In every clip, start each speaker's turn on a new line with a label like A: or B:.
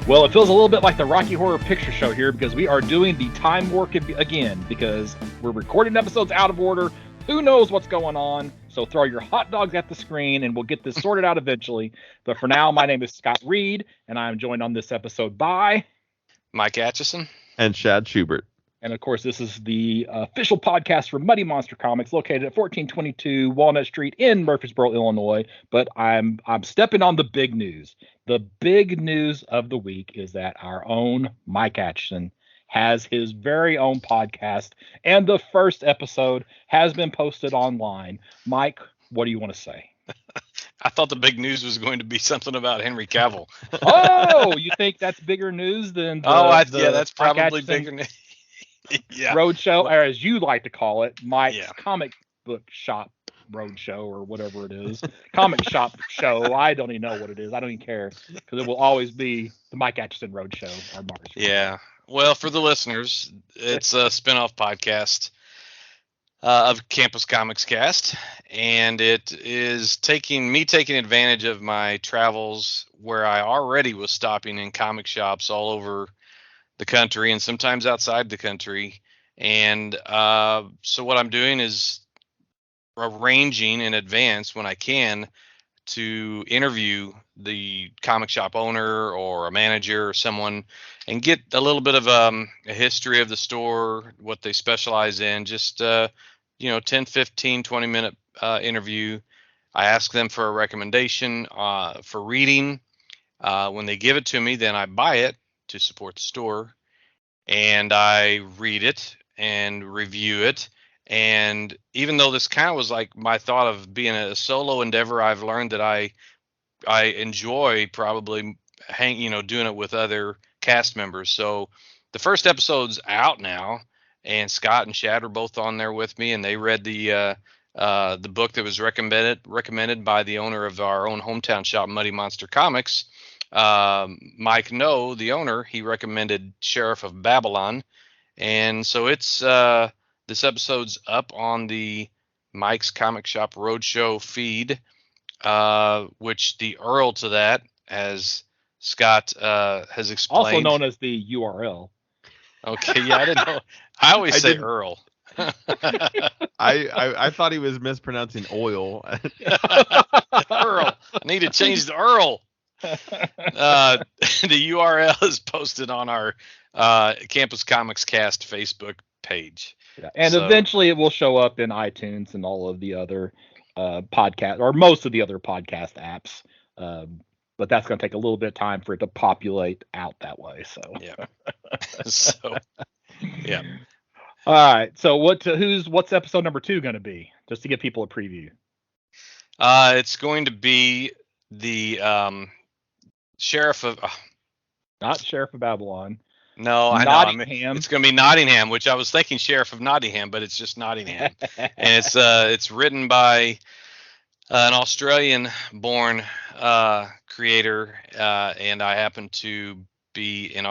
A: Well, it feels a little bit like the Rocky Horror Picture Show here because we are doing the time warp again because we're recording episodes out of order. Who knows what's going on? So throw your hot dogs at the screen and we'll get this sorted out eventually. But for now, my name is Scott Reed and I'm joined on this episode by
B: Mike Atchison
C: and Shad Schubert.
A: And of course, this is the official podcast for Muddy Monster Comics, located at 1422 Walnut Street in Murfreesboro, Illinois. But I'm stepping on the big news. The big news of the week is that our own Mike Atchison has his very own podcast, and the first episode has been posted online. Mike, what do you want to say?
B: I thought the big news was going to be something about Henry Cavill.
A: Oh, you think that's bigger news than
B: that's probably bigger news. Yeah.
A: Roadshow, or as you like to call it, Mike's comic book shop roadshow, or whatever it is. Comic shop show. I don't even know what it is. I don't even care because it will always be the Mike Atchison Roadshow. Our Mars.
B: Yeah. Well, for the listeners, it's a spinoff podcast of Campus Comics Cast, and it is taking advantage of my travels where I already was stopping in comic shops all over the country and sometimes outside the country. And so what I'm doing is arranging in advance when I can to interview the comic shop owner or a manager or someone and get a little bit of a history of the store, what they specialize in, just 10, 15, 20 minute interview. I ask them for a recommendation for reading. When they give it to me, then I buy it to support the store, and I read it and review it. And even though this kind of was like my thought of being a solo endeavor, I've learned that I enjoy probably doing it with other cast members. So the first episode's out now, and Scott and Shad are both on there with me, and they read the book that was recommended by the owner of our own hometown shop, Muddy Monster Comics. Mike No, the owner, he recommended Sheriff of Babylon. And so it's this episode's up on the Mike's Comic Shop Roadshow feed, which the URL to that, as Scott has explained.
A: Also known as the URL.
B: Okay, yeah, I didn't know. I always say URL.
C: I thought he was mispronouncing oil.
B: URL. I need to change the URL. The URL is posted on our Campus Comics Cast Facebook page.
A: Yeah. And eventually it will show up in iTunes and all of the other podcast, or most of the other podcast apps. But that's going to take a little bit of time for it to populate out that way. So
B: yeah.
A: All right. So what's episode number 2 going to be? Just to give people a preview.
B: It's going to be the Sheriff of
A: not Sheriff of Babylon.
B: No, I know. It's going to be Nottingham, which I was thinking Sheriff of Nottingham, but it's just Nottingham. And it's written by an Australian-born creator, and I happen to be in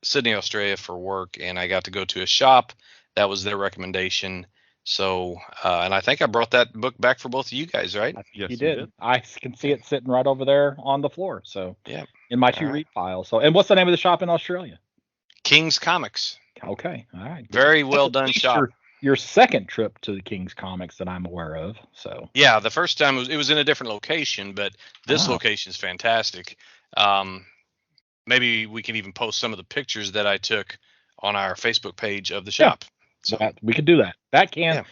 B: Sydney, Australia for work, and I got to go to a shop. That was their recommendation. So, and I think I brought that book back for both of you guys, right?
A: Yes, you did. I can see it sitting right over there on the floor. So,
B: yeah,
A: in my read pile. So, and what's the name of the shop in Australia?
B: King's Comics.
A: Okay, all right.
B: Very well done shop.
A: Your second trip to the King's Comics that I'm aware of. So,
B: yeah, the first time it was in a different location, but this location is fantastic. Maybe we can even post some of the pictures that I took on our Facebook page of the shop.
A: So we could do that. That can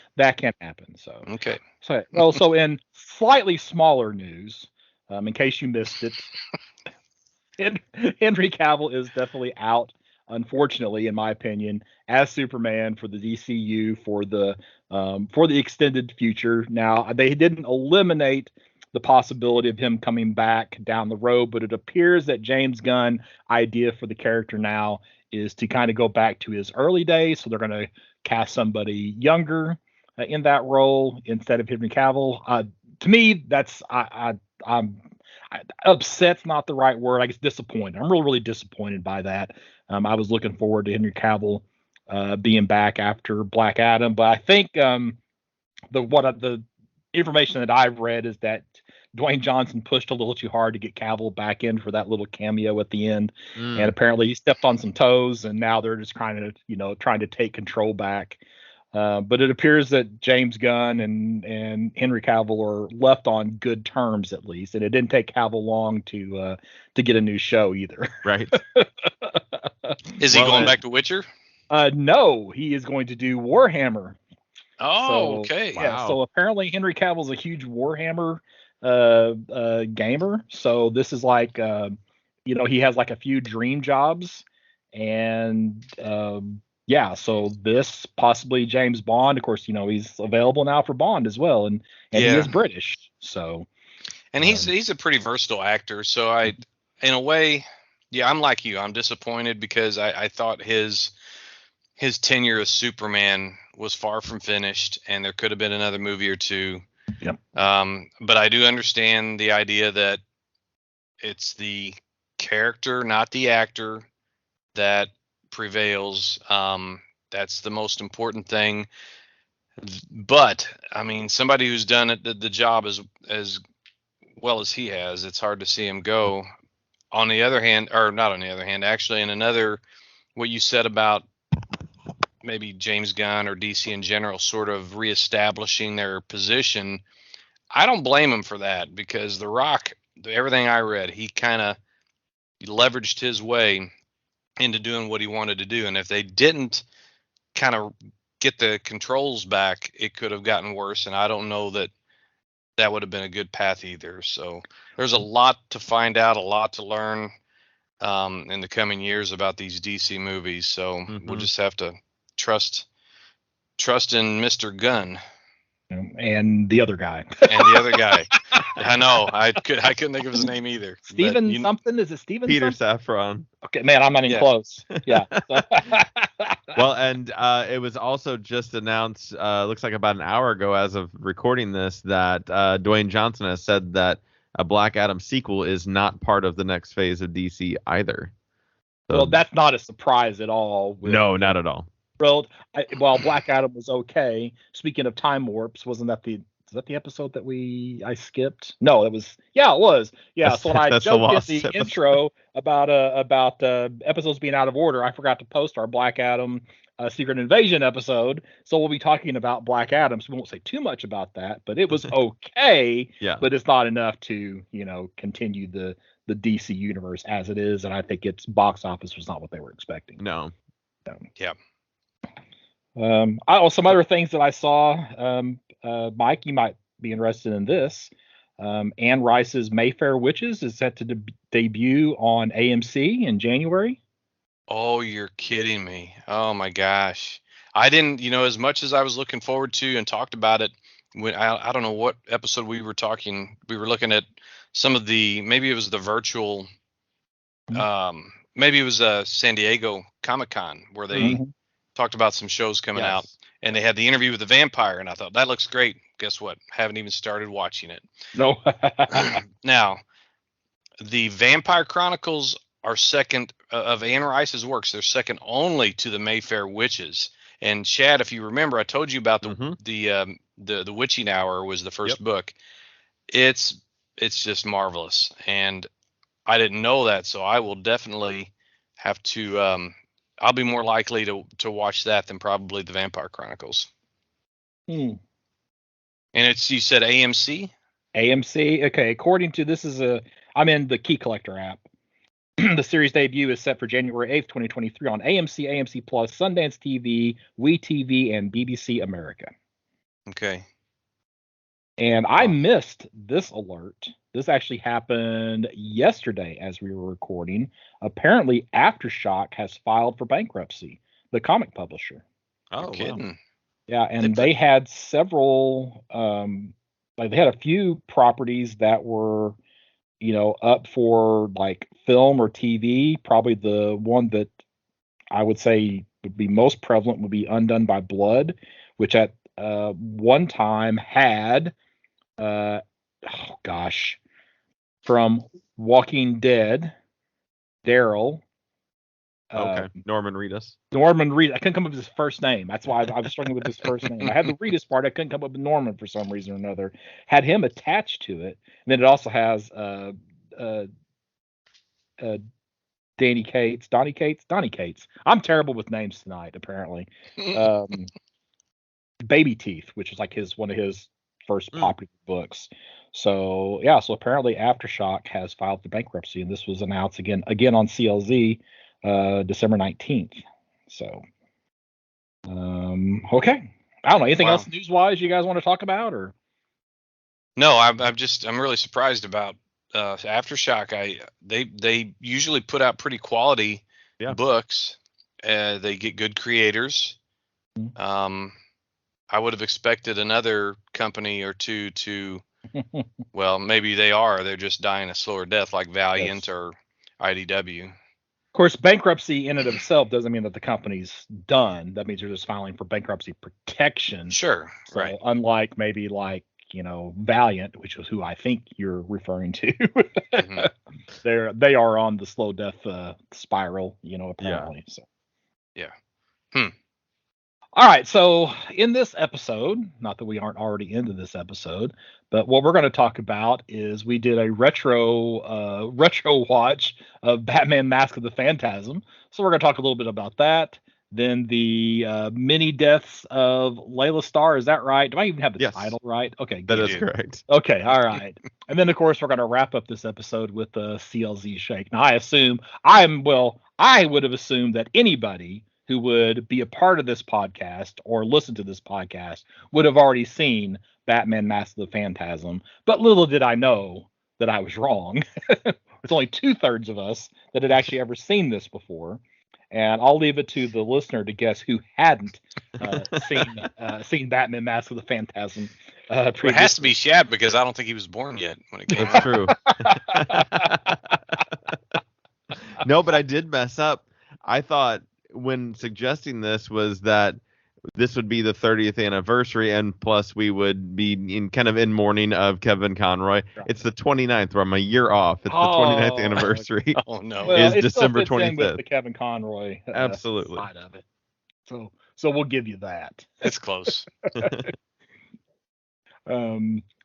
A: happen. So
B: okay.
A: So in slightly smaller news, in case you missed it, Henry Cavill is definitely out, unfortunately, in my opinion, as Superman for the DCU for the extended future. Now, they didn't eliminate the possibility of him coming back down the road, but it appears that James Gunn's idea for the character now is to kind of go back to his early days. So they're going to cast somebody younger in that role instead of Henry Cavill. To me, I'm upset's not the right word. I guess disappointed. I'm really disappointed by that. I was looking forward to Henry Cavill being back after Black Adam, but I think the information that I've read is that Dwayne Johnson pushed a little too hard to get Cavill back in for that little cameo at the end, and apparently he stepped on some toes, and now they're just trying to take control back. But it appears that James Gunn and Henry Cavill are left on good terms, at least, and it didn't take Cavill long to get a new show either.
C: Right.
B: Is he going back to Witcher?
A: No, he is going to do Warhammer.
B: Oh, okay.
A: Yeah,
C: Wow.
A: so apparently Henry Cavill's a huge Warhammer gamer. So this is like, he has like a few dream jobs, and yeah, so this possibly James Bond. Of course, he's available now for Bond as well, and he is British. So,
B: and he's a pretty versatile actor. So in a way, yeah, I'm like you. I'm disappointed because I thought his tenure as Superman was far from finished, and there could have been another movie or two.
A: Yep.
B: But I do understand the idea that it's the character, not the actor, that prevails. That's the most important thing. But I mean, somebody who's done the job as well as he has, it's hard to see him go. On the other hand, or not on the other hand, actually, in another, what you said about maybe James Gunn or DC in general sort of reestablishing their position, I don't blame him for that, because The Rock, everything I read, he kind of leveraged his way into doing what he wanted to do. And if they didn't kind of get the controls back, it could have gotten worse. And I don't know that would have been a good path either. So there's a lot to find out, a lot to learn in the coming years about these DC movies. So we'll just have to trust in Mr. Gunn
A: and the other guy.
B: I know. I couldn't think of his name either.
A: Steven something? Is it Steven?
C: Peter
A: something?
C: Safran.
A: Okay, man, I'm not even close. Yeah.
C: Well, and it was also just announced, looks like about an hour ago as of recording this, that Dwayne Johnson has said that a Black Adam sequel is not part of the next phase of DC either. So,
A: well, that's not a surprise at all.
C: No, not at all.
A: While Black Adam was okay. Speaking of time warps, wasn't that the episode that I skipped? No, it was. Yeah, it was. Yeah. So when I joked in the intro about episodes being out of order, I forgot to post our Black Adam Secret Invasion episode. So we'll be talking about Black Adam. So we won't say too much about that, but it was okay.
C: Yeah.
A: But it's not enough to continue the DC universe as it is, and I think its box office was not what they were expecting.
C: No.
B: Yeah.
A: Some other things that I saw, Mike, you might be interested in this. Anne Rice's Mayfair Witches is set to debut on AMC in January.
B: Oh, you're kidding me. Oh my gosh. I didn't, as much as I was looking forward to and talked about it, when I don't know what episode we were looking at some of maybe it was the virtual, maybe it was San Diego Comic-Con where they talked about some shows coming out, and they had the interview with the vampire, and I thought that looks great. Guess what? Haven't even started watching it.
A: No.
B: Now, the Vampire Chronicles are second of Anne Rice's works. They're second only to the Mayfair Witches. And Chad, if you remember, I told you about the Witching Hour was the first book. It's just marvelous, and I didn't know that, so I will definitely have to. I'll be more likely to watch that than probably the Vampire Chronicles. And you said AMC?
A: AMC. Okay. According to I'm in the Key Collector app. The series debut is set for January 8th, 2023 on AMC, AMC Plus, Sundance TV, WeTV, and BBC America.
B: Okay.
A: And I missed this alert. This actually happened yesterday as we were recording. Apparently, Aftershock has filed for bankruptcy, the comic publisher.
C: Oh,
B: kidding.
C: Wow.
A: Yeah, and they had several, they had a few properties that were, up for like film or TV. Probably the one that I would say would be most prevalent would be Undone by Blood, which at one time had, oh gosh, from Walking Dead, Daryl.
C: Okay, Norman Reedus.
A: Norman Reedus. I couldn't come up with his first name. That's why I was struggling with his first name. I had the Reedus part. I couldn't come up with Norman for some reason or another. Had him attached to it. And then it also has Donnie Cates. I'm terrible with names tonight, apparently. Baby Teeth, which is like one of his first popular books. So yeah, so apparently Aftershock has filed for bankruptcy, and this was announced again on CLZ December 19th. So okay. I don't know. Anything else news wise you guys want to talk about, or?
B: No, I'm really surprised about Aftershock. They usually put out pretty quality books. They get good creators. I would have expected another company or two to, well, maybe they're just dying a slower death, like Valiant or IDW.
A: Of course, bankruptcy in and of itself doesn't mean that the company's done. That means they're just filing for bankruptcy protection.
B: Sure,
A: so,
B: right.
A: Unlike maybe like, Valiant, which was who I think you're referring to. They are on the slow death spiral, apparently.
B: Yeah.
A: So.
B: Yeah.
A: All right, so in this episode, not that we aren't already into this episode, but what we're going to talk about is we did a retro watch of Batman Mask of the Phantasm. So we're going to talk a little bit about that. Then the mini deaths of Laila Starr. Is that right? Do I even have the title right? Okay,
C: good. That is correct.
A: Okay, all right. And then, of course, we're going to wrap up this episode with the CLZ Shake. Now, I would have assumed that anybody who would be a part of this podcast or listen to this podcast would have already seen Batman Mask of the Phantasm. But little did I know that I was wrong. It's only 2/3 of us that had actually ever seen this before. And I'll leave it to the listener to guess who hadn't seen Batman Mask of the Phantasm.
B: It has to be Shad, because I don't think he was born yet when it came out.
C: That's true. No, but I did mess up. I thought when suggesting this was that this would be the 30th anniversary, and plus we would be in mourning of Kevin Conroy. Right. It's the 29th, where I'm a year off. It's the 29th anniversary.
B: Oh no!
A: Well,
C: is December 25th.
A: With the Kevin Conroy
C: absolutely
A: side of it. So we'll give you that.
B: It's close.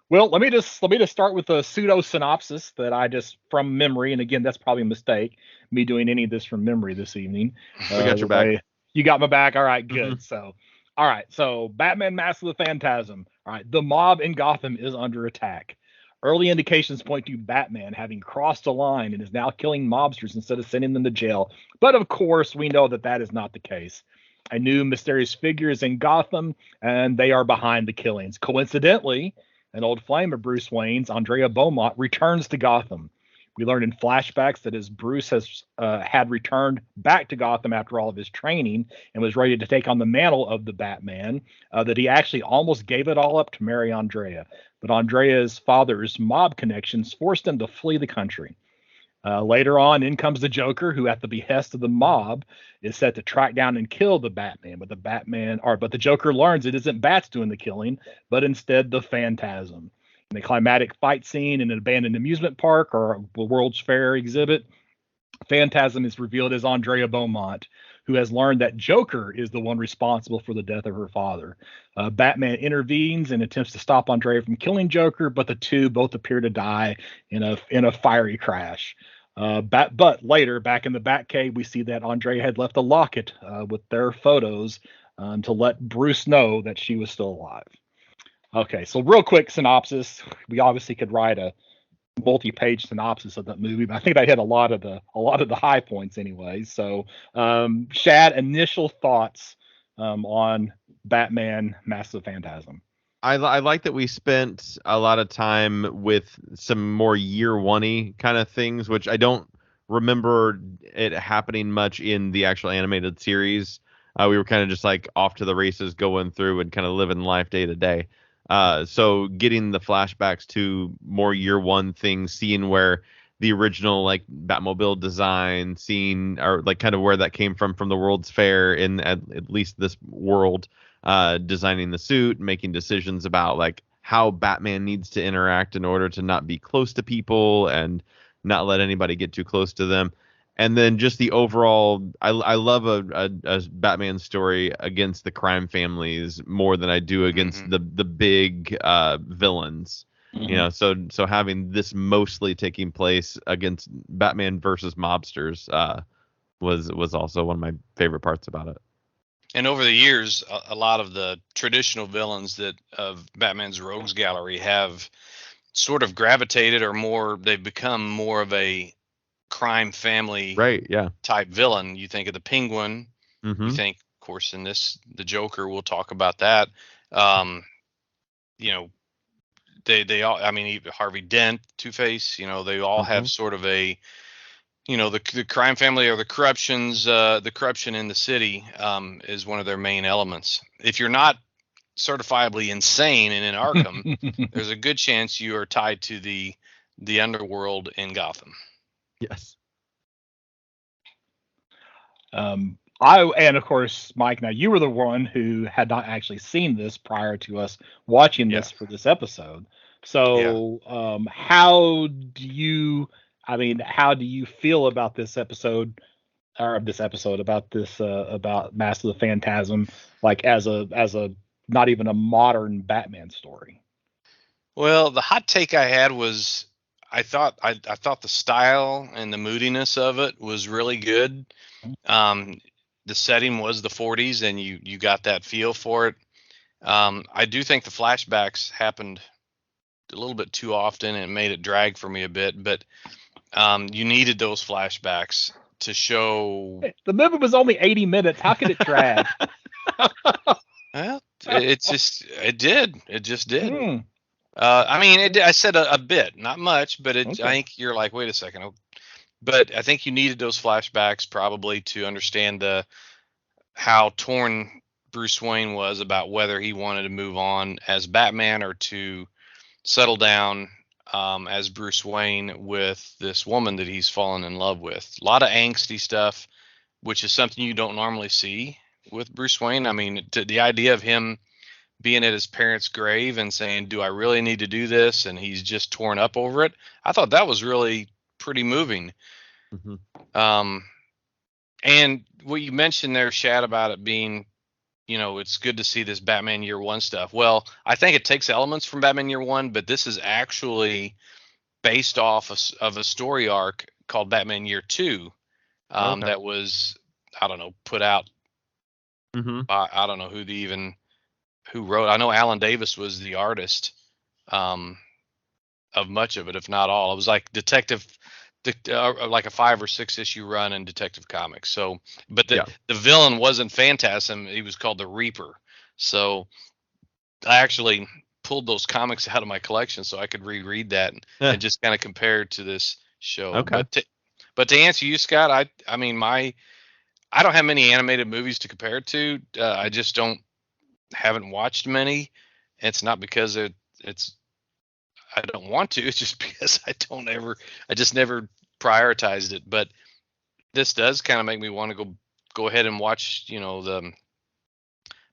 A: Well, let me just start with a pseudo synopsis that I just from memory, and again, that's probably a mistake, me doing any of this from memory this evening.
C: We got your back.
A: You got my back. All right, good. Mm-hmm. So Batman Mask of the Phantasm. All right, the mob in Gotham is under attack. Early indications point to Batman having crossed a line and is now killing mobsters instead of sending them to jail. But of course, we know that is not the case. A new mysterious figure is in Gotham, and they are behind the killings. Coincidentally, an old flame of Bruce Wayne's, Andrea Beaumont, returns to Gotham. We learned in flashbacks that as Bruce had returned back to Gotham after all of his training and was ready to take on the mantle of the Batman, that he actually almost gave it all up to marry Andrea. But Andrea's father's mob connections forced him to flee the country. Later on, in comes the Joker, who, at the behest of the mob, is set to track down and kill the Batman. But the Joker learns it isn't Bats doing the killing, but instead the Phantasm. In the climatic fight scene in an abandoned amusement park or a World's Fair exhibit, Phantasm is revealed as Andrea Beaumont, who has learned that Joker is the one responsible for the death of her father. Batman intervenes and attempts to stop Andrea from killing Joker, but the two both appear to die in a fiery crash. But later, back in the Batcave, we see that Andrea had left a locket with their photos to let Bruce know that she was still alive. Okay, so real quick synopsis. We obviously could write a multi-page synopsis of that movie, but I think I hit a lot of the high points anyway. So, Shad, initial thoughts on Batman Mask of the Phantasm.
C: I like that we spent a lot of time with some more year one-y kind of things, which I don't remember it happening much in the actual animated series. We were kind of just like off to the races, going through and kind of living life day to day. So getting the flashbacks to more year one things, seeing where the original like Batmobile design, seeing or like kind of where that came from the World's Fair in at least this world, designing the suit, making decisions about like how Batman needs to interact in order to not be close to people and not let anybody get too close to them. And then just the overall, I love a Batman story against the crime families more than I do against the big villains. You know, so having this mostly taking place against Batman versus mobsters was also one of my favorite parts about it.
B: And over the years, a lot of the traditional villains that of Batman's Rogues Gallery have sort of gravitated, or more, they've become more of a crime family type villain. You think of the Penguin, you think, of course, in this, the Joker, we'll talk about that. You know, they all, I mean, Harvey Dent, Two-Face, you know, they all have sort of a, you know, the crime family, or the corruption in the city is one of their main elements. If you're not certifiably insane and in Arkham, there's a good chance you are tied to the underworld in Gotham.
C: Yes.
A: And of course, Mike, now you were the one who had not actually seen this prior to us watching this for this episode. So, how do you feel about this episode, or about this, about Mask of the Phantasm, like as a not even a modern Batman story?
B: Well, the hot take I had was, I thought the style and the moodiness of it was really good. The setting was the 40s, and you got that feel for it. I do think the flashbacks happened a little bit too often, and it made it drag for me a bit. But you needed those flashbacks to show.
A: The movie was only 80 minutes. How could it drag?
B: Well, it just did. I mean, I said a bit, not much, but I think you're like, wait a second. But I think you needed those flashbacks probably to understand how torn Bruce Wayne was about whether he wanted to move on as Batman or to settle down as Bruce Wayne with this woman that he's fallen in love with. A lot of angsty stuff, which is something you don't normally see with Bruce Wayne. I mean, the idea of him being at his parents' grave and saying, "Do I really need to do this?" and he's just torn up over it. I thought that was really pretty moving. And what you mentioned there, Shad, about it being, you know, it's good to see this Batman Year One stuff. Well, I think it takes elements from Batman Year One, but this is actually based off of a story arc called Batman Year Two, that was, I don't know, put out by, I don't know who wrote. I know Alan Davis was the artist of much of it, if not all. It was like like a 5 or 6 issue run in Detective Comics. So, but the villain wasn't Phantasm; he was called the Reaper. So, I actually pulled those comics out of my collection so I could reread that and just kind of compare it to this show.
C: Okay.
B: But to answer you, Scott, I mean, I don't have many animated movies to compare it to. I just haven't watched many. It's not because I don't want to. It's just because I just never prioritized it. But this does kind of make me want to go ahead and watch, you know, the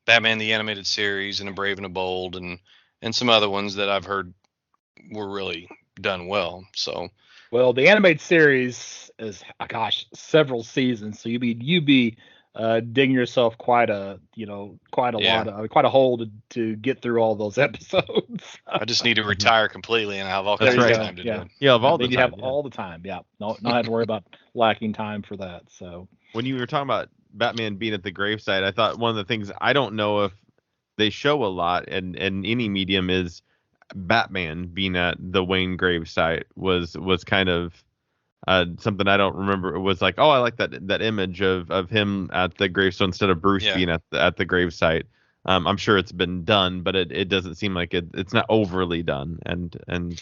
B: Batman the Animated Series and The Brave and the Bold and some other ones that I've heard were really done well. So,
A: well, the animated series is, several seasons. So you'd be digging yourself quite a hole to get through all those episodes.
B: I just need to retire completely and have all kinds of time to do it.
C: Yeah, all
A: the time. Yeah, not have to worry about lacking time for that. So
C: when you were talking about Batman being at the gravesite, I thought one of the things, I don't know if they show a lot in any medium, is Batman being at the Wayne gravesite was kind of something I don't remember. It was like, oh, I like that image of him at the gravestone instead of Bruce being at the gravesite. I'm sure it's been done, but it doesn't seem like it's not overly done, and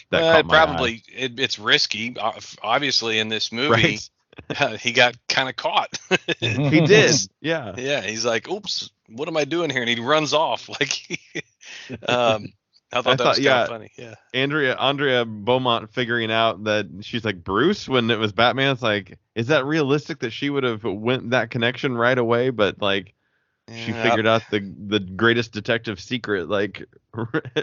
C: that caught my eye.
B: It's risky. Obviously, in this movie, he got kind of caught.
C: He did,
B: yeah. He's like, "Oops, what am I doing here?" And he runs off. Like, I thought that was kind of funny. Yeah.
C: Andrea Beaumont figuring out that she's like Bruce when it was Batman. It's like, is that realistic that she would have went that connection right away? But like, she figured out the greatest detective secret, like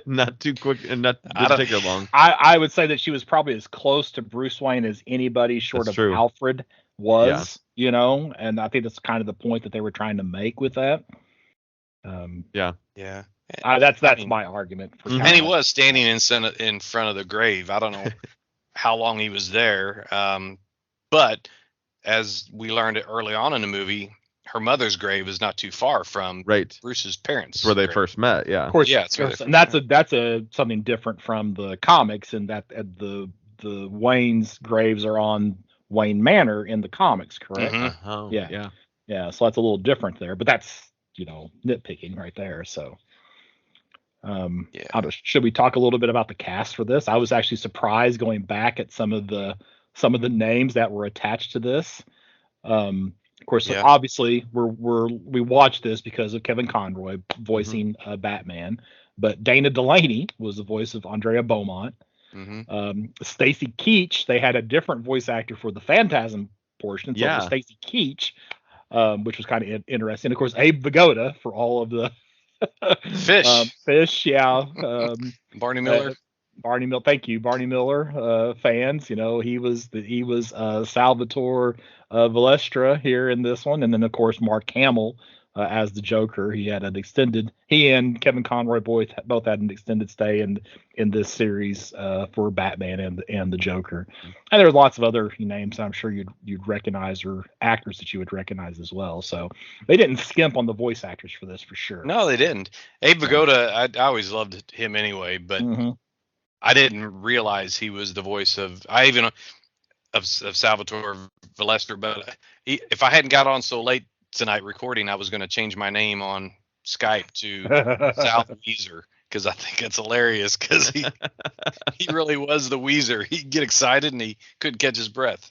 C: not too quick and didn't take her long.
A: I would say that she was probably as close to Bruce Wayne as anybody short of Alfred was, you know, and I think that's kind of the point that they were trying to make with that.
B: Yeah.
A: That's my argument.
B: And he was standing in front of the grave. I don't know how long he was there, but as we learned early on in the movie, her mother's grave is not too far from Bruce's parents.
C: Where they first met, yeah.
A: Of course, yeah. And that's something different from the comics, in that the Wayne's graves are on Wayne Manor in the comics, correct?
B: Mm-hmm.
C: Oh,
A: yeah. So that's a little different there, but that's, you know, nitpicking right there. So, should we talk a little bit about the cast for this? I was actually surprised going back at some of the names that were attached to this. Of course, obviously we watched this because of Kevin Conroy voicing Batman, but Dana Delaney was the voice of Andrea Beaumont. Stacy Keach, they had a different voice actor for the Phantasm portion, so it was Stacy Keach, which was kind of interesting. Of course, Abe Vigoda for all of the Fish,
B: Barney Miller.
A: Barney Miller, thank you, Barney Miller fans. You know, he was Salvatore Valestra here in this one, and then of course Mark Hamill as the Joker. He and Kevin Conroy both had an extended stay in this series for Batman and the Joker. And there's lots of other names I'm sure you'd recognize, or actors that you would recognize as well. So they didn't skimp on the voice actors for this, for sure.
B: No, they didn't. Abe Vigoda, I always loved him anyway, but I didn't realize he was the voice of Salvatore Valestra. But if I hadn't got on so late tonight recording, I was going to change my name on Skype to Sal Weezer, because I think it's hilarious, because he really was the Weezer. He'd get excited and he couldn't catch his breath.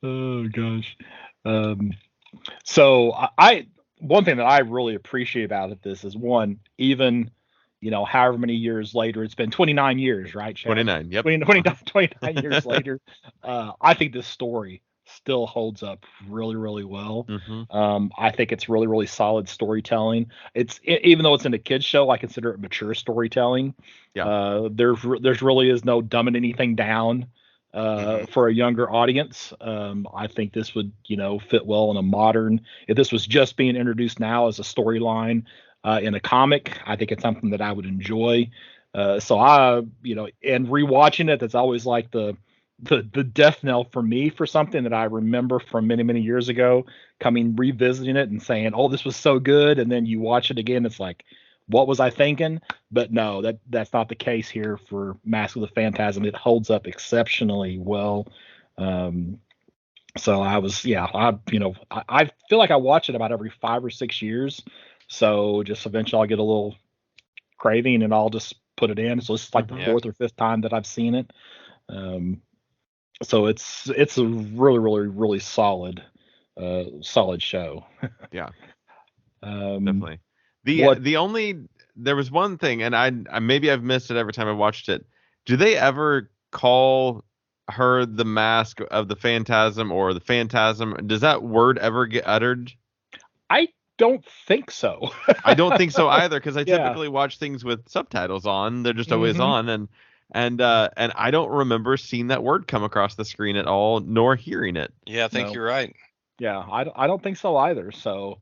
A: Oh gosh. So one thing that I really appreciate about this is, one, even, you know, however many years later, it's been 29 years, right, Chad?
C: 29, yep.
A: 29 years later, I think this story still holds up really, really well. I think it's really, really solid storytelling. Even though it's in a kid's show, I consider it mature storytelling. There's really is no dumbing anything down for a younger audience. I think this would, you know, fit well in a modern. If this was just being introduced now as a storyline in a comic, I think it's something that I would enjoy. So I, you know, and rewatching it, that's always like the death knell for me for something that I remember from many, many years ago, revisiting it and saying, oh, this was so good. And then you watch it again, it's like, what was I thinking? But no, that's not the case here for Mask of the Phantasm. It holds up exceptionally well. So I feel like I watch it about every 5 or 6 years. So just eventually I'll get a little craving and I'll just put it in. So it's like the 4th or 5th time that I've seen it. So it's a really, really, really solid show.
C: Definitely. There was one thing, and I maybe I've missed it every time I watched it. Do they ever call her the Mask of the Phantasm or the Phantasm? Does that word ever get uttered?
A: I don't think so.
C: I don't think so either, because I typically watch things with subtitles on. They're just always on, and I don't remember seeing that word come across the screen at all, nor hearing it.
B: Yeah, I think you're right.
A: Yeah, I don't think so either. So,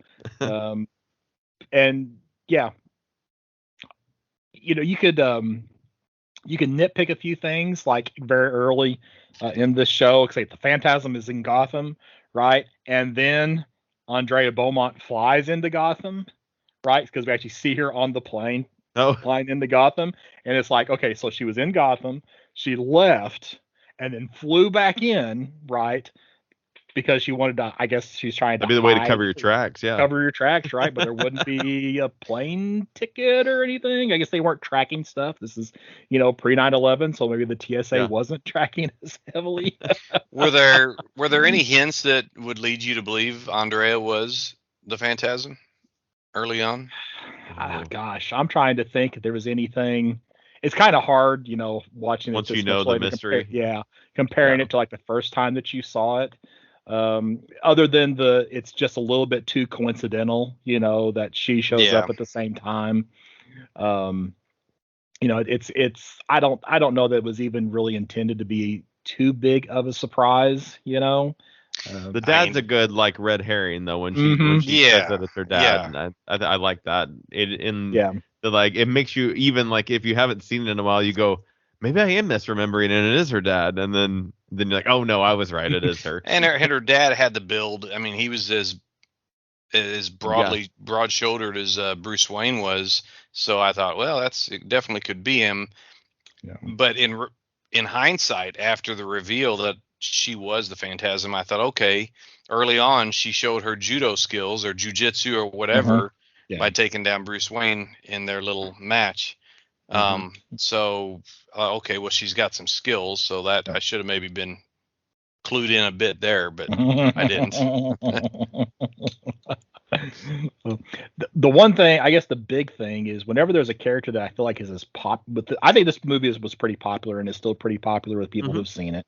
A: and yeah, you know, you can nitpick a few things like very early in this show. Say the Phantasm is in Gotham, right? And then Andrea Beaumont flies into Gotham, right? Because we actually see her on the plane flying into Gotham, and it's like, okay, so she was in Gotham, she left, and then flew back in, right? Because she wanted to, I guess she's trying to.
C: That'd be the way to cover your tracks,
A: Cover your tracks, right? But there wouldn't be a plane ticket or anything. I guess they weren't tracking stuff. This is, you know, pre 9/11, so maybe the TSA wasn't tracking as heavily.
B: Were there any hints that would lead you to believe Andrea was the Phantasm early on?
A: Gosh, I'm trying to think if there was anything. It's kind of hard, watching it
C: Once
A: this
C: you know
A: much
C: the
A: later.
C: mystery.
A: Comparing
C: Yeah.
A: it to like the first time that you saw it. Other than it's just a little bit too coincidental, that she shows
B: Yeah.
A: up at the same time. It's I don't know that it was even really intended to be too big of a surprise.
C: The dad's a good like red herring though when
A: Mhm.
C: she says
B: Yeah.
C: that it's her
B: Yeah.
C: dad, and I like that.
A: Yeah.
C: It makes you, even like if you haven't seen it in a while, you go, maybe I am misremembering and it is her dad, and then you're like, oh no, I was right, it is her.
B: And her dad had the build. I mean, he was as broad shouldered as Bruce Wayne was. So I thought, well, it definitely could be him.
A: Yeah.
B: But in hindsight, after the reveal that she was the Phantasm, I thought, okay, early on she showed her judo skills or jujitsu or whatever
A: Yeah.
B: by taking down Bruce Wayne in their little match. So okay, well, she's got some skills, so that I should have maybe been clued in a bit there, but I didn't.
A: The one thing, I guess, the big thing is whenever there's a character that I feel like is as pop, I think this movie was pretty popular and is still pretty popular with people who've seen it.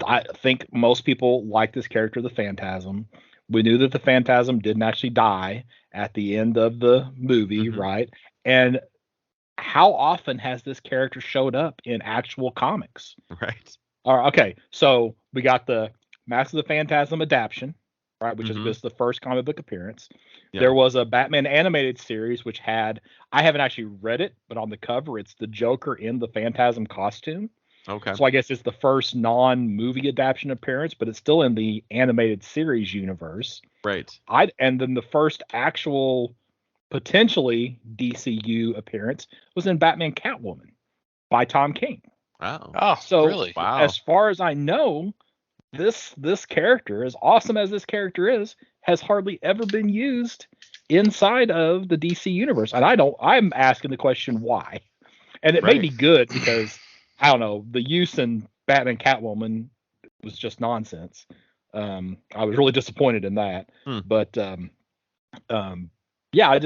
A: I think most people like this character, the Phantasm. We knew that the Phantasm didn't actually die at the end of the movie, right? And how often has this character showed up in actual comics?
C: Right.
A: All right, okay, so we got the Mask of the Phantasm adaptation, right, which is just the first comic book appearance.
C: Yeah.
A: There was a Batman animated series which I haven't actually read it, but on the cover it's the Joker in the Phantasm costume.
C: Okay.
A: So I guess it's the first non-movie adaptation appearance, but it's still in the animated series universe.
C: Right.
A: And then the first actual potentially DCU appearance was in Batman Catwoman by Tom King.
C: Wow.
B: Oh,
A: So
B: really?
C: Wow.
A: as far as I know, this character, as awesome as this character is, has hardly ever been used inside of the DC universe. And I'm asking the question why. And it may be good because I don't know, the use in Batman Catwoman was just nonsense. I was really disappointed in that. But yeah,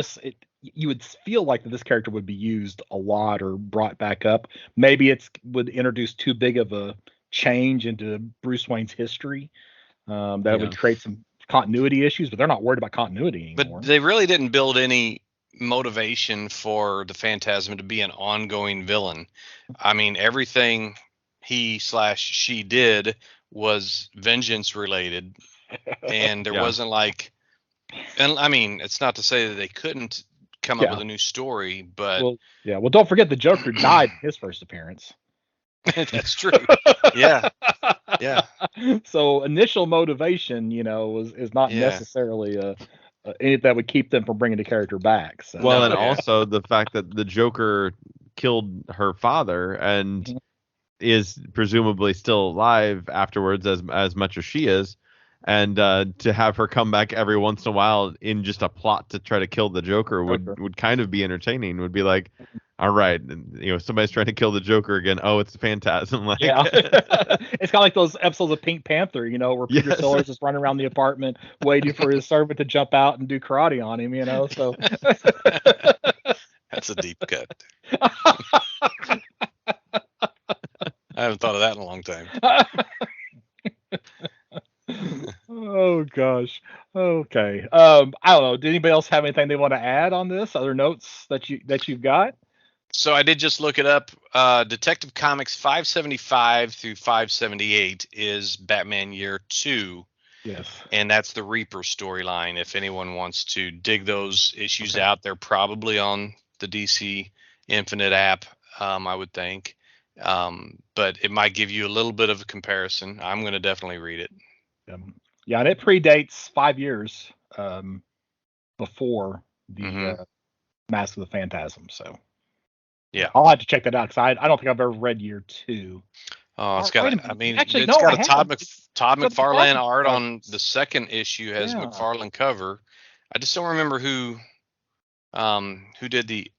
A: you would feel like that this character would be used a lot or brought back up. Maybe would introduce too big of a change into Bruce Wayne's history. That would create some continuity issues, but they're not worried about continuity anymore.
B: But they really didn't build any motivation for the Phantasm to be an ongoing villain. I mean, everything she did was vengeance related, and there wasn't like, and I mean, it's not to say that they couldn't come up with a new story, but
A: well, don't forget the Joker died in his first appearance.
B: That's true. Yeah.
A: So initial motivation, is not necessarily anything that would keep them from bringing the character back. So.
C: Well, and also the fact that the Joker killed her father and is presumably still alive afterwards, as much as she is, and to have her come back every once in a while in just a plot to try to kill the Joker would kind of be entertaining. Would be like, all right, somebody's trying to kill the Joker again. Oh, it's the Phantasm. Like,
A: it's kind of like those episodes of Pink Panther, where Peter Sellers is running around the apartment waiting for his servant to jump out and do karate on him. So
B: that's a deep cut. I haven't thought of that in a long time.
A: Oh gosh. Okay. I don't know. Did anybody else have anything they want to add on this? Other notes that you've got?
B: So I did just look it up. Detective Comics 575 through 578 is Batman Year 2.
A: Yes.
B: And that's the Reaper storyline. If anyone wants to dig those issues out, they're probably on the DC Infinite app, I would think. But it might give you a little bit of a comparison. I'm going to definitely read it.
A: Yeah, and it predates 5 years before the Mask of the Phantasm. So
B: yeah,
A: I'll have to check that out because I don't think I've ever read Year 2.
B: Oh, it's got.
A: Actually,
B: it's got a Todd
A: It's
B: McFarlane art on the second issue. Has McFarlane cover. I just don't remember who did the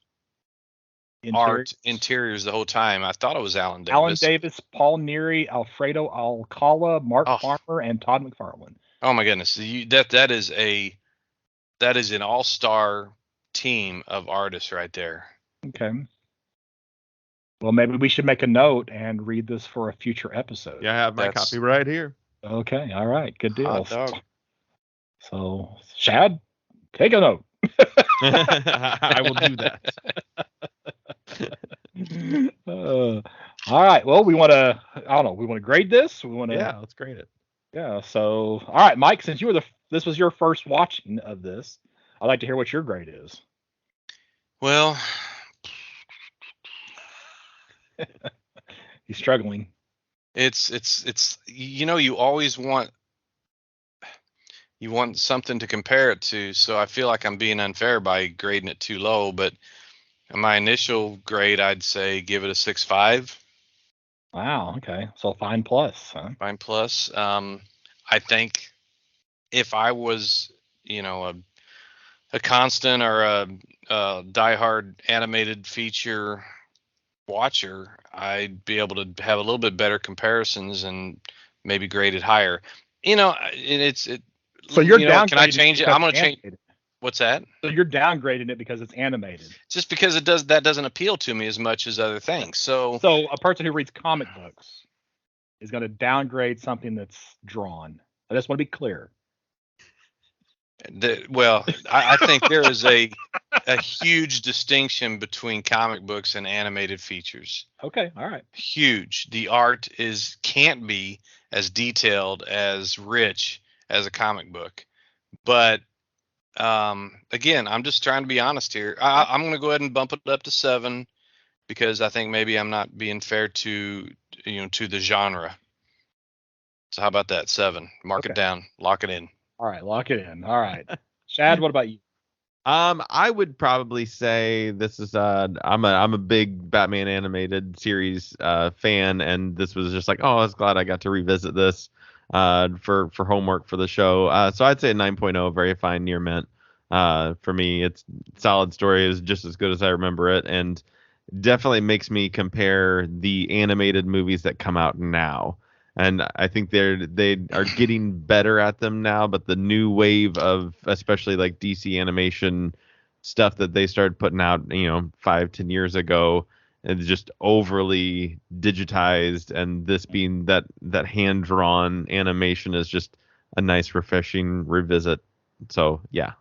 B: interiors the whole time. I thought it was Alan Davis.
A: Alan Davis, Paul Neary, Alfredo Alcala, Mark Farmer, and Todd McFarlane.
B: Oh my goodness, that is an all-star team of artists right there.
A: Okay. Well, maybe we should make a note and read this for a future episode.
C: Yeah, I have my copy right here.
A: Okay. All right. Good deal.
B: Hot dog.
A: So, Shad, take a note.
C: I will do that.
A: All right. Well, we want to. I don't know. We want to grade this. We want to.
C: Yeah, let's grade it.
A: Yeah. So, all right, Mike. Since this was your first watching of this, I'd like to hear what your grade is.
B: Well,
A: He's struggling.
B: it's you always want something to compare it to, so I feel like I'm being unfair by grading it too low, but my initial grade, I'd say give it a 6.5.
A: Wow. Okay. So fine plus. Huh?
B: Fine plus. I think if I was, a constant or a diehard animated feature watcher, I'd be able to have a little bit better comparisons and maybe grade it higher.
A: So you're downgrading.
B: Can I change it? I'm going to change. What's that?
A: So you're downgrading it because it's animated.
B: Just because that doesn't appeal to me as much as other things. So
A: a person who reads comic books is going to downgrade something that's drawn. I just want to be clear.
B: I think there is a huge distinction between comic books and animated features.
A: Okay, all right.
B: Huge. The art can't be as detailed, as rich as a comic book. But again, I'm just trying to be honest here. I'm going to go ahead and bump it up to 7 because I think maybe I'm not being fair to the genre. So how about that? 7. Mark it down. Lock it in.
A: All right, lock it in. All right. Shad, what about you?
C: I would probably say this is I'm a big Batman animated series fan, and this was just like, I was glad I got to revisit this for homework for the show. So I'd say a 9.0, very fine, near mint. For me, it's solid story, is just as good as I remember it, and definitely makes me compare the animated movies that come out now. And I think they are getting better at them now, but the new wave of especially like DC animation stuff that they started putting out, 5-10 years ago, is just overly digitized, and this being that hand drawn animation is just a nice, refreshing revisit. So yeah.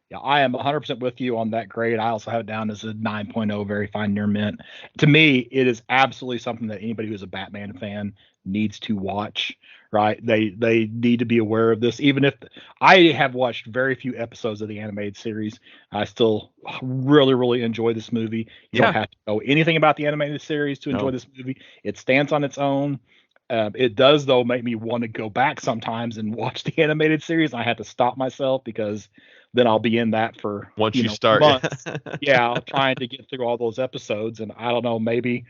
A: Yeah, I am 100% with you on that grade. I also have it down as a 9.0, very fine, near mint. To me, it is absolutely something that anybody who's a Batman fan needs to watch, right? They need to be aware of this. Even if I have watched very few episodes of the animated series, I still really, really enjoy this movie. You don't have to know anything about the animated series to enjoy this movie. It stands on its own. It does, though, make me want to go back sometimes and watch the animated series. I have to stop myself because then I'll be in that for
C: once you start
A: months. Yeah, trying to get through all those episodes. And I don't know, maybe,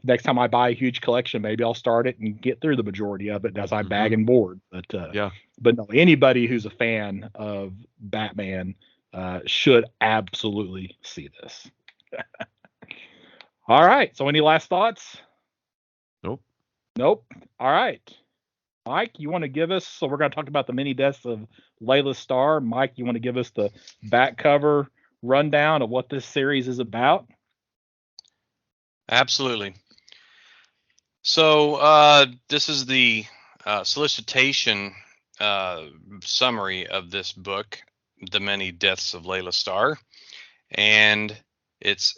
A: next time I buy a huge collection, maybe I'll start it and get through the majority of it as I bag and board. But but no, anybody who's a fan of Batman should absolutely see this. All right. So any last thoughts? Nope. All right. Mike, you want to give us, so we're going to talk about the mini deaths of Laila Starr. Mike, you want to give us the back cover rundown of what this series is about?
B: Absolutely. So this is the solicitation summary of this book, The Many Deaths of Laila Starr. And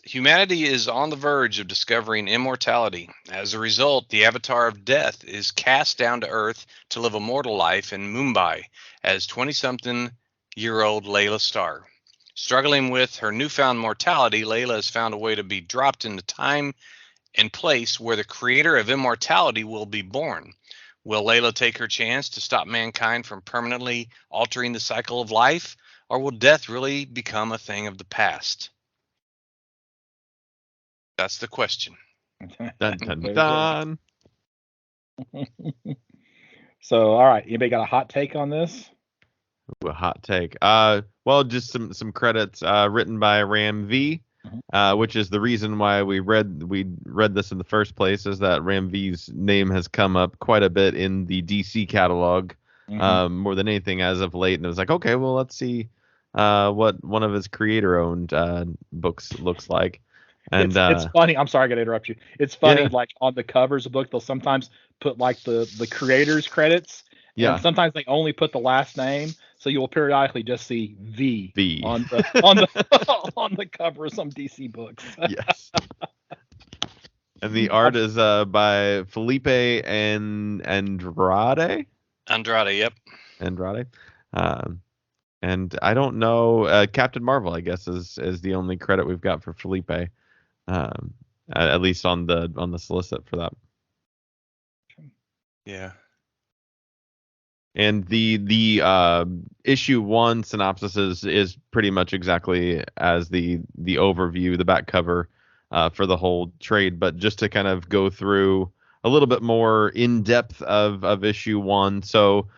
B: humanity is on the verge of discovering immortality. As a result, the avatar of death is cast down to Earth to live a mortal life in Mumbai as 20-something-year-old Laila Starr. Struggling with her newfound mortality, Laila has found a way to be dropped into time and place where the creator of immortality will be born. Will Laila take her chance to stop mankind from permanently altering the cycle of life, or will death really become a thing of the past? That's the question.
C: Dun, dun, dun.
A: So, all right. Anybody got a hot take on this?
C: Ooh, a hot take. Well, just some credits. Written by Ram V, which is the reason why we read this in the first place. Is that Ram V's name has come up quite a bit in the DC catalog, more than anything as of late. And it was like, okay, well, let's see what one of his creator-owned books looks like. And
A: it's funny. I'm sorry, I gotta interrupt you. It's funny,
C: Yeah.
A: like on the covers of the book, they'll sometimes put like the creator's credits,
C: Yeah.
A: and sometimes they only put the last name, so you'll periodically just see V
C: V.
A: on the on the cover of some DC books.
C: Yes. And the art is by Felipe and Andrade.
B: Yep.
C: Andrade. And I don't know. Captain Marvel, I guess, is the only credit we've got for Felipe. At least on the solicit for that.
B: Yeah.
C: And the issue 1 synopsis is pretty much exactly as the overview, the back cover for the whole trade. But just to kind of go through a little bit more in depth of issue 1. So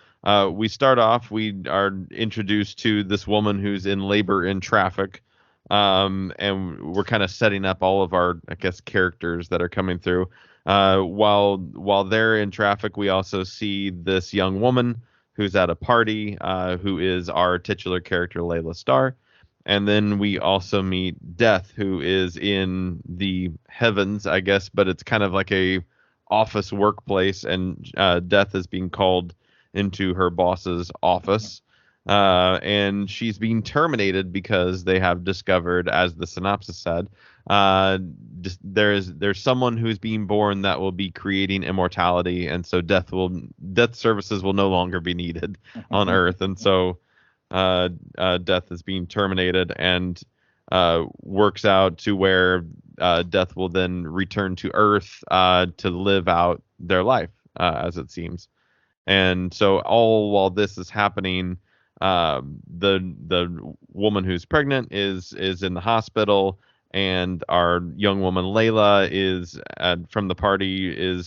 C: we start off. We are introduced to this woman who's in labor in traffic, and we're kind of setting up all of our, I guess, characters that are coming through. While they're in traffic, we also see this young woman who's at a party, who is our titular character, Laila Starr. And then we also meet Death, who is in the heavens, I guess, but it's kind of like a office workplace, and Death is being called into her boss's office. And she's being terminated because they have discovered, as the synopsis said, there's someone who's being born that will be creating immortality, and so death services will no longer be needed on Earth, and so Death is being terminated, and works out to where Death will then return to Earth to live out their life, as it seems. And so all while this is happening, the woman who's pregnant is in the hospital, and our young woman Laila is from the party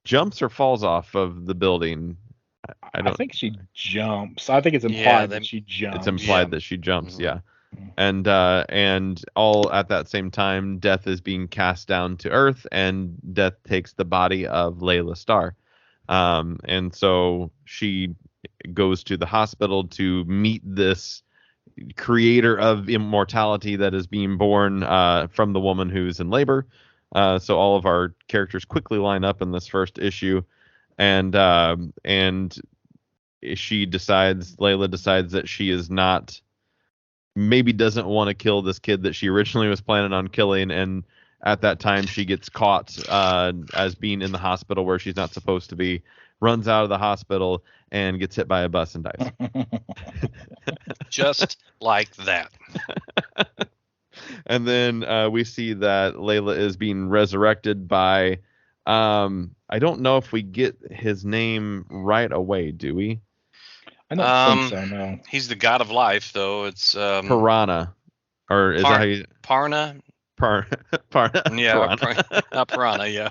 C: jumps or falls off of the building.
A: I think she jumps. I think it's implied that she jumps.
C: It's implied that she jumps.
B: Mm-hmm.
C: Yeah. And all at that same time, Death is being cast down to Earth, and Death takes the body of Laila Starr. And so she goes to the hospital to meet this creator of immortality that is being born from the woman who's in labor. So all of our characters quickly line up in this first issue, and Laila decides that she is not, maybe doesn't want to kill this kid that she originally was planning on killing, and at that time she gets caught as being in the hospital where she's not supposed to be, runs out of the hospital and gets hit by a bus and dies.
B: Just like that.
C: And then we see that Laila is being resurrected by, I don't know if we get his name right away, do we?
A: I don't think so, no.
B: He's the god of life, though. It's
C: Piranha. Or is that how you...
B: Parna?
C: Parna.
B: Yeah, not Piranha, yeah.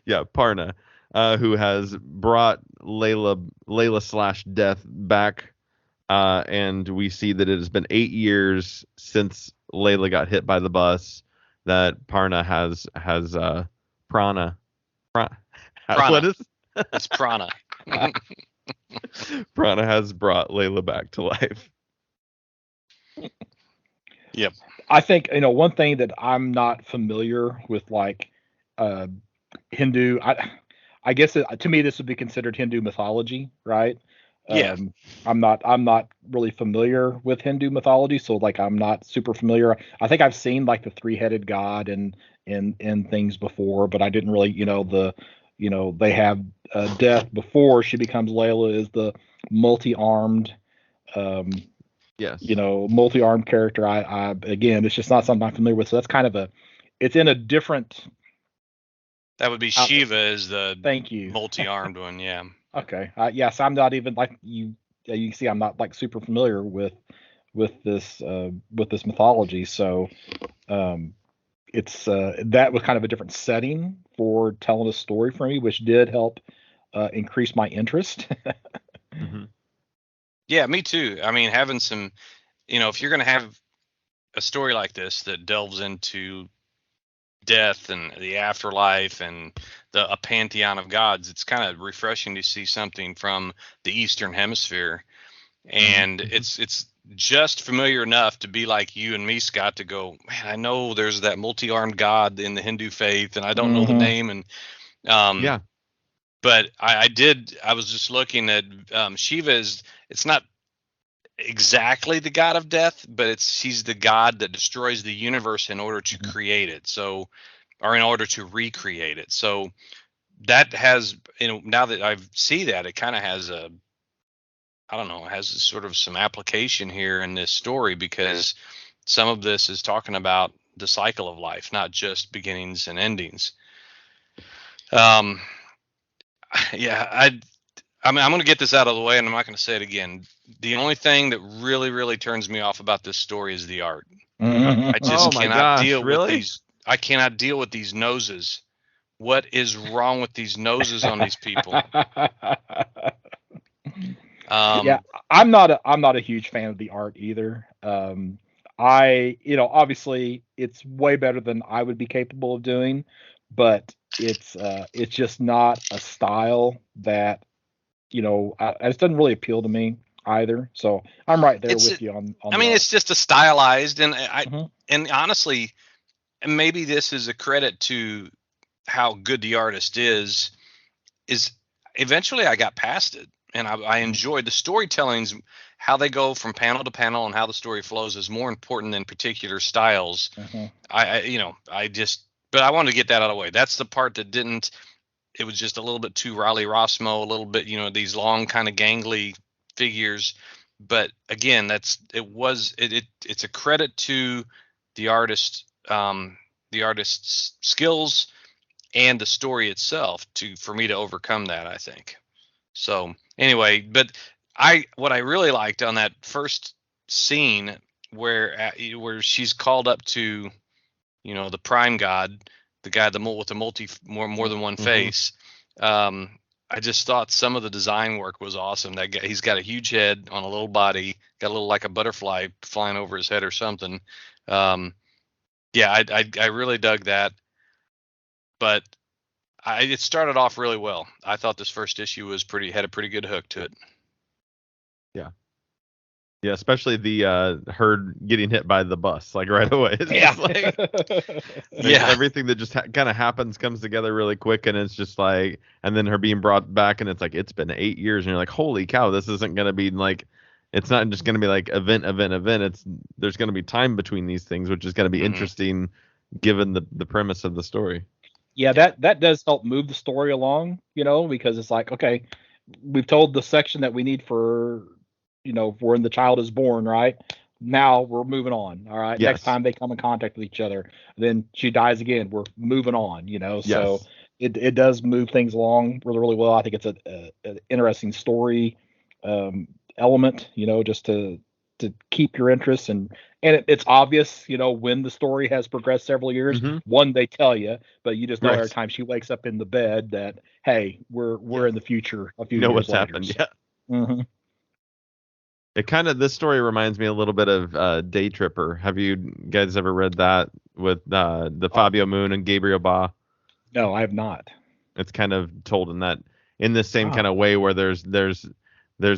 C: Yeah, Parna, who has brought Laila/Death back, and we see that it has been 8 years since Laila got hit by the bus, that Parna has Prana. What is?
B: It's Prana.
C: Prana has brought Laila back to life.
B: Yep.
A: I think, one thing that I'm not familiar with, like Hindu, I guess to me this would be considered Hindu mythology, right?
B: Yeah.
A: I'm not really familiar with Hindu mythology, so like I'm not super familiar. I think I've seen like the three-headed god in things before, but I didn't really, they have Death before she becomes Laila is the multi-armed,
C: yes,
A: multi-armed character. I again, it's just not something I'm familiar with. So that's kind of it's in a different.
B: That would be Shiva is the
A: thank you
B: multi-armed one, yeah.
A: Okay. Yes, I'm not even like you. You see, I'm not like super familiar with this mythology. So, it's that was kind of a different setting for telling a story for me, which did help increase my interest.
C: Mm-hmm.
B: Yeah, me too. I mean, having some, if you're going to have a story like this that delves into death and the afterlife and a pantheon of gods, it's kind of refreshing to see something from the Eastern Hemisphere. And it's just familiar enough to be like you and me, Scott, to go, man, I know there's that multi-armed god in the Hindu faith, and I don't know the name, and
C: Yeah.
B: but I was just looking at Shiva it's not exactly the god of death, but she's the god that destroys the universe in order to create it. So, or in order to recreate it. So that has, now that I see that, it kind of has has sort of some application here in this story, because some of this is talking about the cycle of life, not just beginnings and endings. Yeah, I'm going to get this out of the way, and I'm not going to say it again. The only thing that really, really turns me off about this story is the art. I just cannot deal with these. I cannot deal with these noses. What is wrong with these noses on these people?
A: Yeah, I'm not a huge fan of the art either. Obviously it's way better than I would be capable of doing, but it's just not a style that it doesn't really appeal to me either. So I'm right there with you on
B: I mean, it's just a stylized, and
A: and
B: honestly, maybe this is a credit to how good the artist is eventually I got past it, and I enjoyed the storytellings. How they go from panel to panel and how the story flows is more important than particular styles. But I wanted to get that out of the way. That's the part that didn't. It was just a little bit too Riley Rossmo, a little bit, these long kind of gangly figures. But again, it's a credit to the artist's skills and the story itself for me to overcome that, I think. So anyway, but what I really liked on that first scene where she's called up to, the prime god, the guy with the more than one face. I just thought some of the design work was awesome. That guy, he's got a huge head on a little body, got a little like a butterfly flying over his head or something. I really dug that. But it started off really well. I thought this first issue had a pretty good hook to it.
C: Yeah, especially the her getting hit by the bus like right away. It's just like everything that just kind of happens comes together really quick, and it's just like, and then her being brought back, and it's like it's been 8 years, and you're like, holy cow, this isn't gonna be like, it's not just gonna be like event. There's gonna be time between these things, which is gonna be interesting given the premise of the story.
A: Yeah, that does help move the story along, because it's like, okay, we've told the section that we need for, when the child is born, right? Now we're moving on. All right.
C: Yes.
A: Next time they come in contact with each other, then she dies again. We're moving on, So it does move things along really, really well. I think it's an interesting story element, just to keep your interest, and it's obvious, when the story has progressed several years. One, they tell you, but you just know every time she wakes up in the bed that, hey, we're in the future a few years
C: what's
A: later.
C: happened.
A: So.
C: Yeah. This story reminds me a little bit of Day Tripper. Have you guys ever read that with the Fabio Moon and Gabriel Ba?
A: No, I have not.
C: It's kind of told in the same kind of way, where there's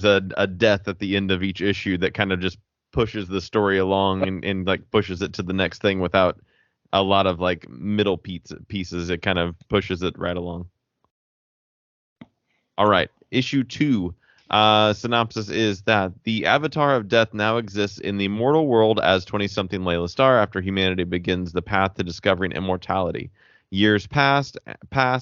C: a death at the end of each issue that kind of just pushes the story along and like pushes it to the next thing without a lot of like middle pieces. It kind of pushes it right along. All right, issue 2. Synopsis is that the Avatar of Death now exists in the mortal world as 20-something Laila Starr after humanity begins the path to discovering immortality. Years pass,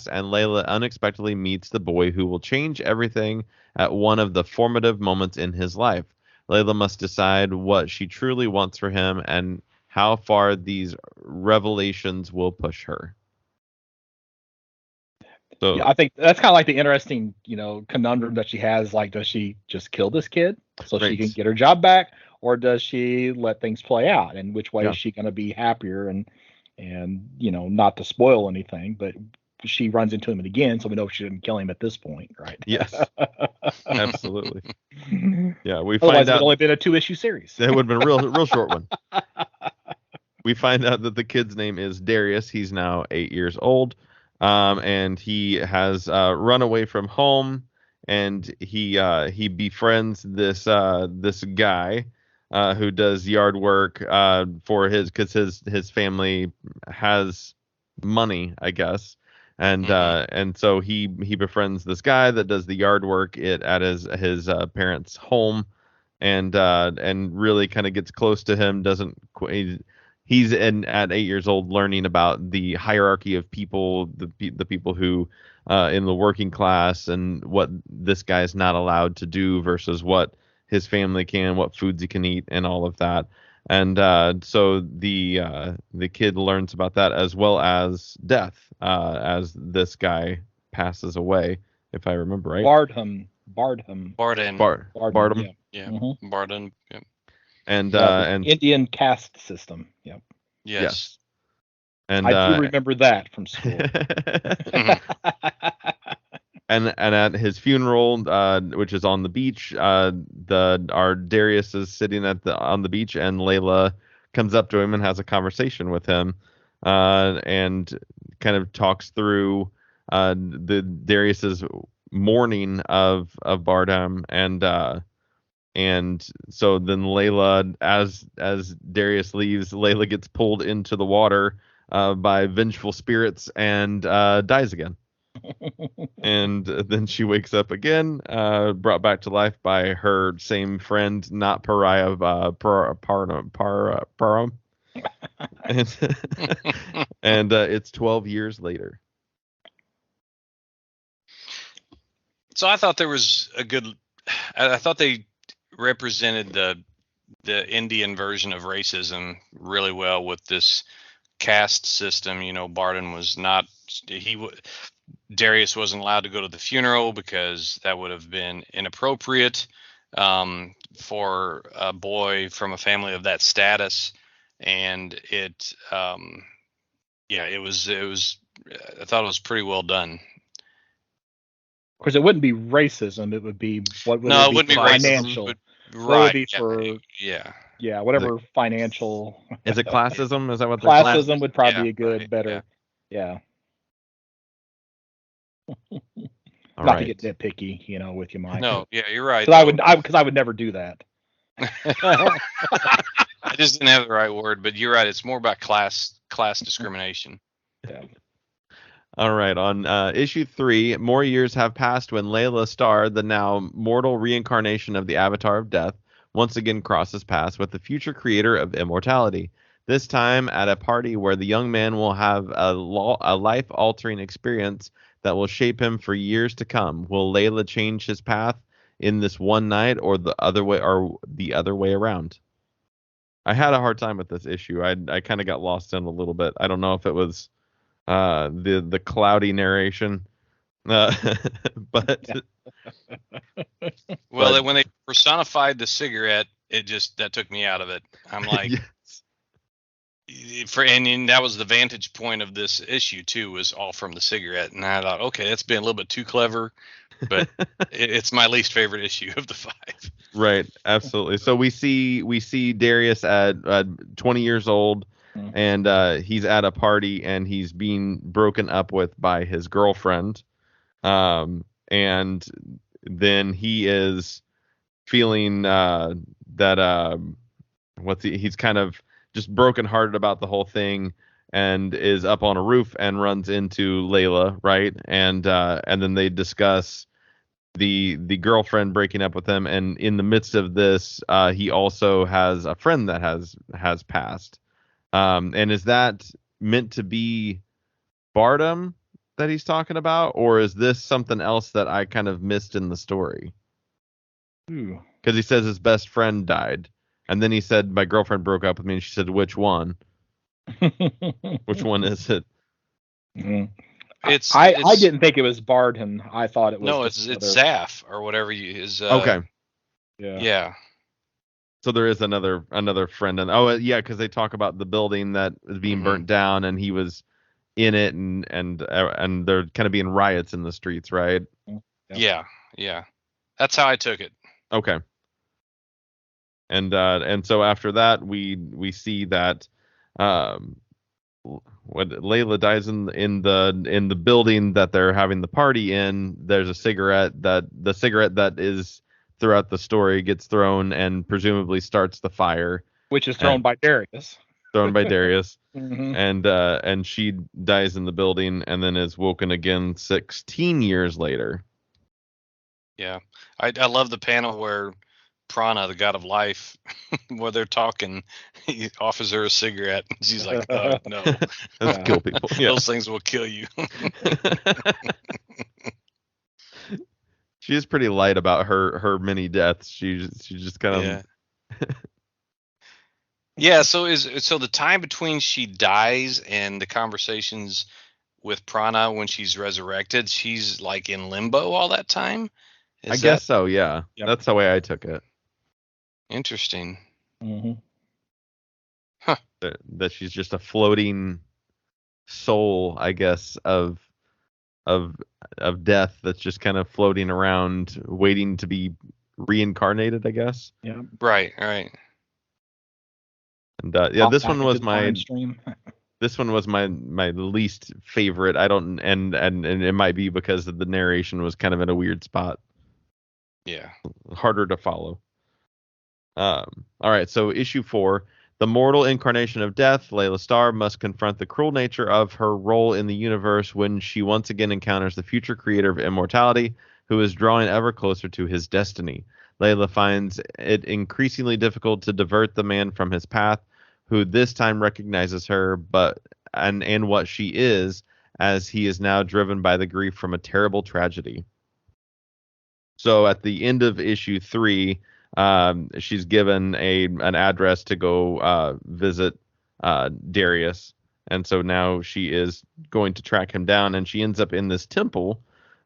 C: and Laila unexpectedly meets the boy who will change everything at one of the formative moments in his life. Laila must decide what she truly wants for him and how far these revelations will push her. So
A: yeah, I think that's kind of like the interesting, conundrum that she has. Like, does she just kill this kid so she can get her job back, or does she let things play out? And which way is she going to be happier? And not to spoil anything, but she runs into him again, so we know she didn't kill him at this point, right?
C: Yes, absolutely. Yeah, we
A: Otherwise
C: find out
A: it would only been a 2-issue series.
C: It would have been a real short one. We find out that the kid's name is Darius. He's now 8 years old. And he has run away from home, and he befriends this guy who does yard work for because his family has money, I guess. And so he befriends this guy that does the yard work at his parents' home, and really kind of gets close to him. He's at 8 years old learning about the hierarchy of people, the people who in the working class, and what this guy's not allowed to do versus what his family can, what foods he can eat, and all of that. And so the kid learns about that, as well as death, as this guy passes away, if I remember right.
A: Bardham.
B: Barden.
C: Bardham.
B: Yeah.
A: Mhm.
B: Barden. Yeah.
C: And
A: The
C: and
A: Indian caste system. Yep.
B: Yes.
C: and
A: I do remember that from school.
B: Mhm.
C: and at his funeral, which is on the beach, our Darius is sitting on the beach, and Laila comes up to him and has a conversation with him, and kind of talks through the Darius's mourning of Bardem, and so then Laila, as Darius leaves, Laila gets pulled into the water by vengeful spirits and dies again. And then she wakes up again, brought back to life by her same friend, not Pariah, Param. And it's 12 years later.
B: So I thought there was I thought they represented the Indian version of racism really well with this caste system. Barden was not, Darius wasn't allowed to go to the funeral because that would have been inappropriate for a boy from a family of that status. And it was, I thought it was pretty well done.
A: Of course, it wouldn't be racism. It would be what would
B: No,
A: it
B: it wouldn't be
A: financial.
B: racism.
A: What
B: Right.
A: would be for whatever financial.
C: Is it classism? Is that what
A: Classism would probably be a good,
B: right,
A: better. Yeah.
C: All
A: Not
C: right.
A: to get nitpicky, with you, Mike.
B: No, yeah, you're right.
A: Because I would never do that.
B: I just didn't have the right word, but you're right. It's more about class discrimination.
A: Yeah.
C: All right. On issue 3, more years have passed when Laila Starr, the now mortal reincarnation of the Avatar of Death, once again crosses paths with the future creator of immortality. This time at a party where the young man will have a life-altering experience that will shape him for years to come. Will Laila change his path in this one night, or the other way around? I had a hard time with this issue. I kind of got lost in a little bit. I don't know if it was the cloudy narration, but
B: Well, when they personified the cigarette, that took me out of it. I'm like,
C: yes.
B: And that was the vantage point of this issue too, was all from the cigarette, and I thought, okay, that's been a little bit too clever, but it's my least favorite issue of the 5.
C: Right, absolutely. So we see Darius at 20 years old, and he's at a party, and he's being broken up with by his girlfriend, and then he is feeling that he's kind of just brokenhearted about the whole thing, and is up on a roof and runs into Laila, right? And then they discuss the girlfriend breaking up with him, and in the midst of this, he also has a friend that has passed. And is that meant to be Bardem that he's talking about, or is this something else that I kind of missed in the story? Because he says his best friend died, and then he said my girlfriend broke up with me, and she said, which one? Which one is it?
A: Mm-hmm. I didn't think it was Bardham. I thought it was.
B: No, it's Zaf or whatever is.
C: Okay.
B: Yeah.
C: So there is another friend, and because they talk about the building that is being burnt down, and he was in it, and they're kind of being riots in the streets, right?
B: Yeah. That's how I took it.
C: Okay. And so after that, we see that when Laila dies in the building that they're having the party in, there's a cigarette that is throughout the story gets thrown and presumably starts the fire.
A: Which is thrown by Darius.
C: Thrown by Darius.
A: Mm-hmm.
C: And she dies in the building and then is woken again 16 years later.
B: Yeah. I love the panel where Prana, the god of life, while they're talking, he offers her a cigarette. She's like, "Oh no,
C: Let's kill people. Yeah.
B: Those things will kill you."
C: She is pretty light about her many deaths. She just kind of
B: Yeah, so the time between she dies and the conversations with Prana when she's resurrected, she's like in limbo all that time?
C: I guess so, yeah.
A: Yep.
C: That's the way I took it.
B: Interesting.
A: Mm-hmm.
B: Huh.
C: That she's just a floating soul, I guess, of death that's just kind of floating around waiting to be reincarnated, I guess.
A: Yeah.
B: Right.
C: And this one was my least favorite. I don't and it might be because the narration was kind of in a weird spot.
B: Yeah.
C: Harder to follow. All right, so issue 4. The mortal incarnation of death, Laila Starr, must confront the cruel nature of her role in the universe when she once again encounters the future creator of immortality, who is drawing ever closer to his destiny. Laila finds it increasingly difficult to divert the man from his path, who this time recognizes her and what she is, as he is now driven by the grief from a terrible tragedy. So at the end of issue 3, she's given an address to go visit Darius, and so now she is going to track him down, and she ends up in this temple,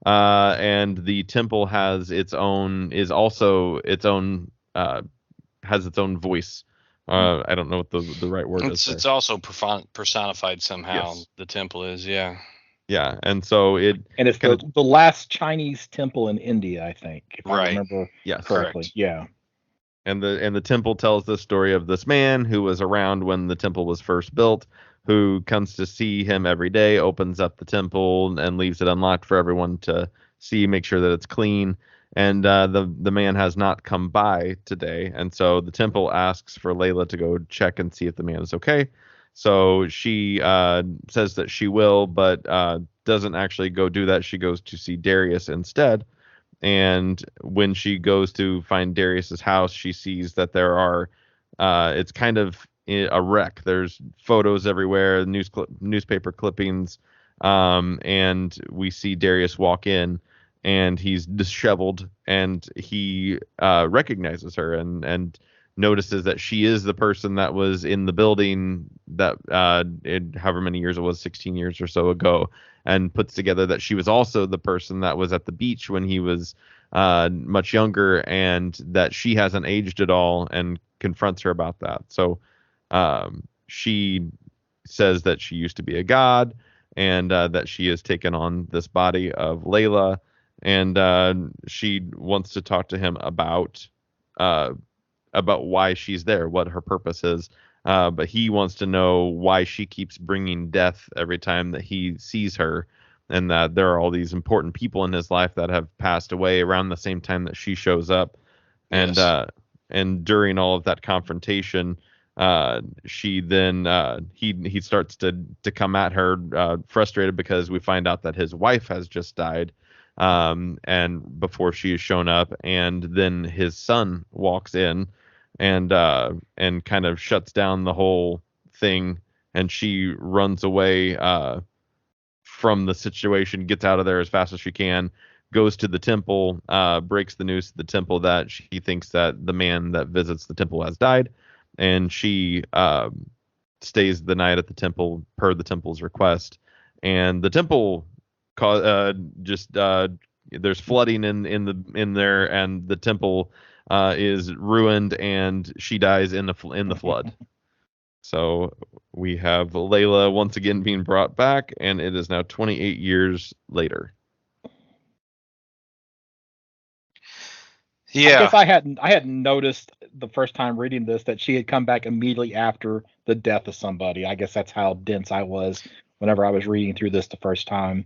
C: and the temple has its own voice. I don't know what the right word is.
B: It's also personified somehow.
C: Yes.
B: The temple is, yeah.
C: Yeah, and so
A: it's the last Chinese temple in India, I think, if I remember correctly.
B: Correct.
A: Yeah.
C: And the temple tells the story of this man who was around when the temple was first built, who comes to see him every day, opens up the temple and leaves it unlocked for everyone to see, make sure that it's clean. And the man has not come by today, and so the temple asks for Laila to go check and see if the man is okay. So she says that she will, but doesn't actually go do that. She goes to see Darius instead. And when she goes to find Darius's house, she sees that there are it's kind of a wreck. There's photos everywhere, newspaper clippings, and we see Darius walk in, and he's disheveled, and he recognizes her and notices that she is the person that was in the building that however many years it was, 16 years or so ago, and puts together that she was also the person that was at the beach when he was much younger, and that she hasn't aged at all, and confronts her about that. So she says that she used to be a god, and that she has taken on this body of Laila, and she wants to talk to him about why she's there, what her purpose is. But he wants to know why she keeps bringing death every time that he sees her, and that there are all these important people in his life that have passed away around the same time that she shows up. Yes. And during all of that confrontation, she then he starts to come at her, frustrated because we find out that his wife has just died, and before she has shown up, and then his son walks in and kind of shuts down the whole thing, and she runs away from the situation, gets out of there as fast as she can, goes to the temple, breaks the news to the temple that she thinks that the man that visits the temple has died, and she stays the night at the temple per the temple's request. And the temple there's flooding in there, and the temple is ruined, and she dies in the flood. So we have Laila once again being brought back, and it is now 28 years later.
A: Yeah. I guess I hadn't noticed the first time reading this that she had come back immediately after the death of somebody. I guess that's how dense I was whenever I was reading through this the first time.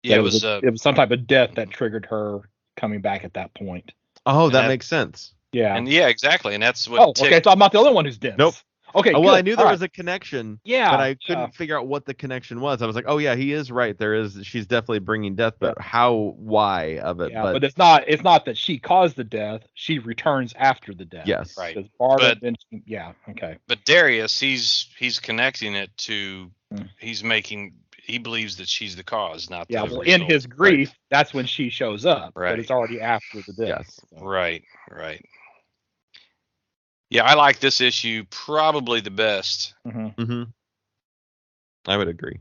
B: Yeah,
A: it was some type of death that triggered her coming back at that point.
C: Oh,
B: And
C: that makes sense.
A: Yeah.
B: And yeah, exactly. And that's what
A: Okay. So I'm not the only one who's dense.
C: Nope.
A: Okay.
C: Oh, well,
A: good.
C: I knew there was a connection,
A: Yeah.
C: but I couldn't figure out what the connection was. I was like, oh yeah, he is right. She's definitely bringing death, but why of it?
A: Yeah, but it's not that she caused the death. She returns after the death.
C: Yes.
B: Right.
A: Okay.
B: But Darius, he's connecting it to he believes that she's the cause, not the result.
A: In his grief, that's when she shows up.
B: Right.
A: But it's already after the death.
C: Yes.
A: So.
B: Right. Yeah, I like this issue probably the best.
C: Mm-hmm. I would agree.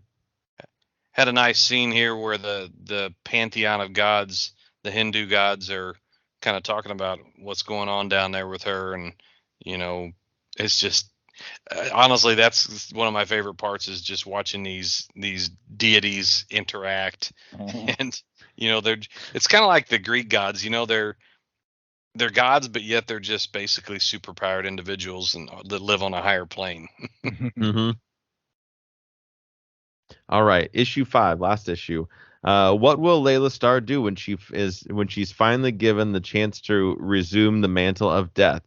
B: Had a nice scene here where the pantheon of gods, the Hindu gods, are kind of talking about what's going on down there with her, and it's just honestly, that's one of my favorite parts, is just watching these deities interact. And it's kind of like the Greek gods. They're gods, but yet they're just basically superpowered individuals and that live on a higher plane.
C: Mm-hmm. All right, issue 5, last issue. What will Laila Starr do when she's finally given the chance to resume the mantle of death?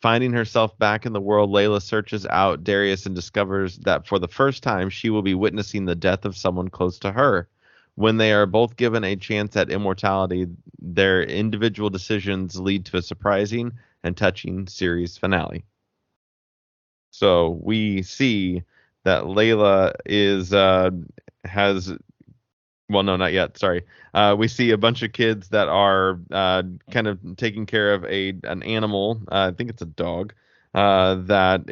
C: Finding herself back in the world, Laila searches out Darius and discovers that for the first time she will be witnessing the death of someone close to her. When they are both given a chance at immortality, their individual decisions lead to a surprising and touching series finale. So we see that Laila not yet. Sorry. We see a bunch of kids that are kind of taking care of an animal. I think it's a dog that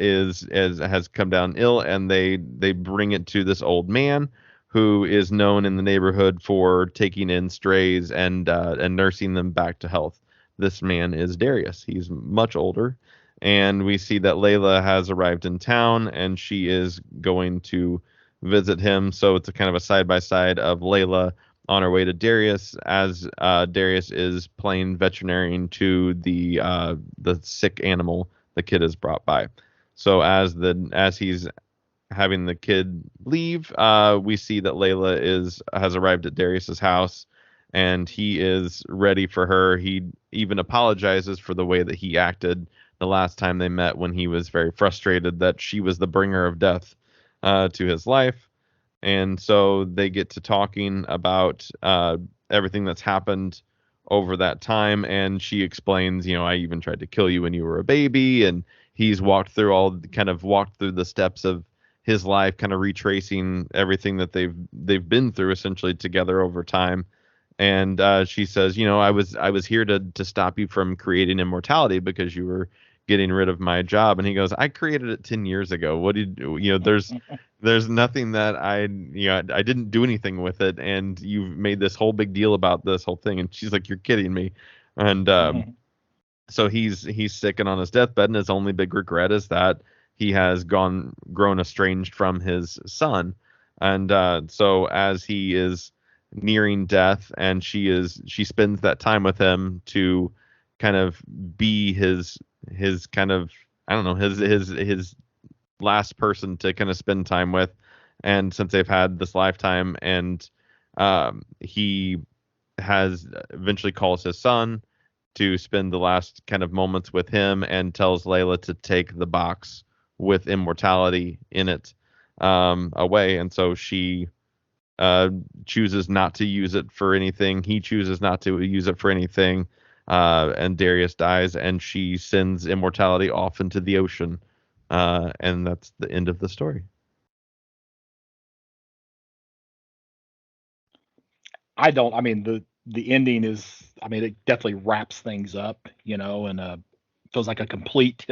C: has come down ill, and they bring it to this old man who is known in the neighborhood for taking in strays and nursing them back to health. This man is Darius. He's much older, and we see that Laila has arrived in town, and she is going to visit him. So it's a kind of a side-by-side of Laila on her way to Darius, as Darius is playing veterinarian to the sick animal the kid has brought by. So as he's having the kid leave, we see that Laila has arrived at Darius's house, and he is ready for her. He even apologizes for the way that he acted the last time they met, when he was very frustrated that she was the bringer of death to his life. And so they get to talking about everything that's happened over that time, and she explains, I even tried to kill you when you were a baby, and he's walked through the steps of his life, kind of retracing everything that they've been through essentially together over time. And she says, I was here to stop you from creating immortality because you were getting rid of my job. And he goes, I created it 10 years ago. What did there's nothing that I didn't do anything with it, and you've made this whole big deal about this whole thing. And she's like, you're kidding me. And so he's sick and on his deathbed, and his only big regret is that he has grown estranged from his son. And so as he is nearing death, and she spends that time with him to kind of be his kind of, I don't know, his last person to kind of spend time with. And since they've had this lifetime, and he has eventually calls his son to spend the last kind of moments with him, and tells Laila to take the box with immortality in it away. And so she chooses not to use it for anything. He chooses not to use it for anything. And Darius dies, and she sends immortality off into the ocean. And that's the end of the story.
A: The ending is, it definitely wraps things up, and feels like a complete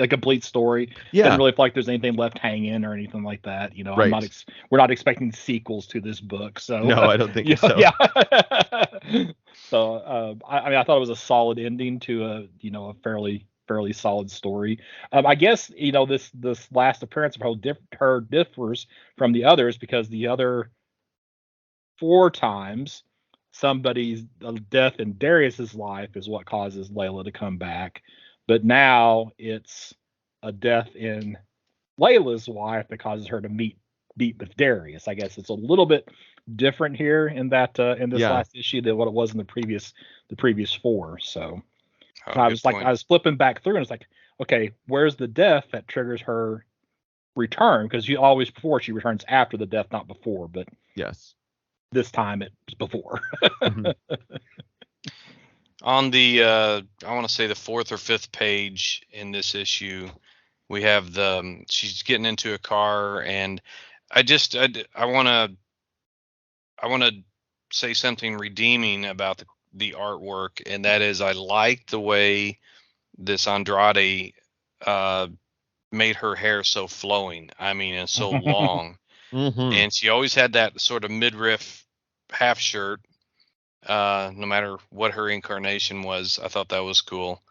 A: story.
C: Yeah.
A: Doesn't really feel like there's anything left hanging or anything like that.
C: Right.
A: We're not expecting sequels to this book. So
C: no, I don't think so.
A: Yeah. So I thought it was a solid ending to a fairly solid story. I guess this last appearance of her differs from the others, because the other 4 times somebody's death in Darius's life is what causes Laila to come back, but now it's a death in Layla's life that causes her to meet with Darius. I guess it's a little bit different here in that in this last issue than what it was in the previous 4. So So I was like, I was flipping back through, and it's like, okay, where's the death that triggers her return? Because you always before she returns after the death, not before. But
C: yes,
A: this time it's before.
B: On the I want to say the 4th or 5th page in this issue, we have she's getting into a car, and I want to say something redeeming about the artwork, and that is I like the way this Andrade made her hair so flowing. I mean, and so long. And she always had that sort of midriff half shirt. No matter what her incarnation was, I thought that was cool.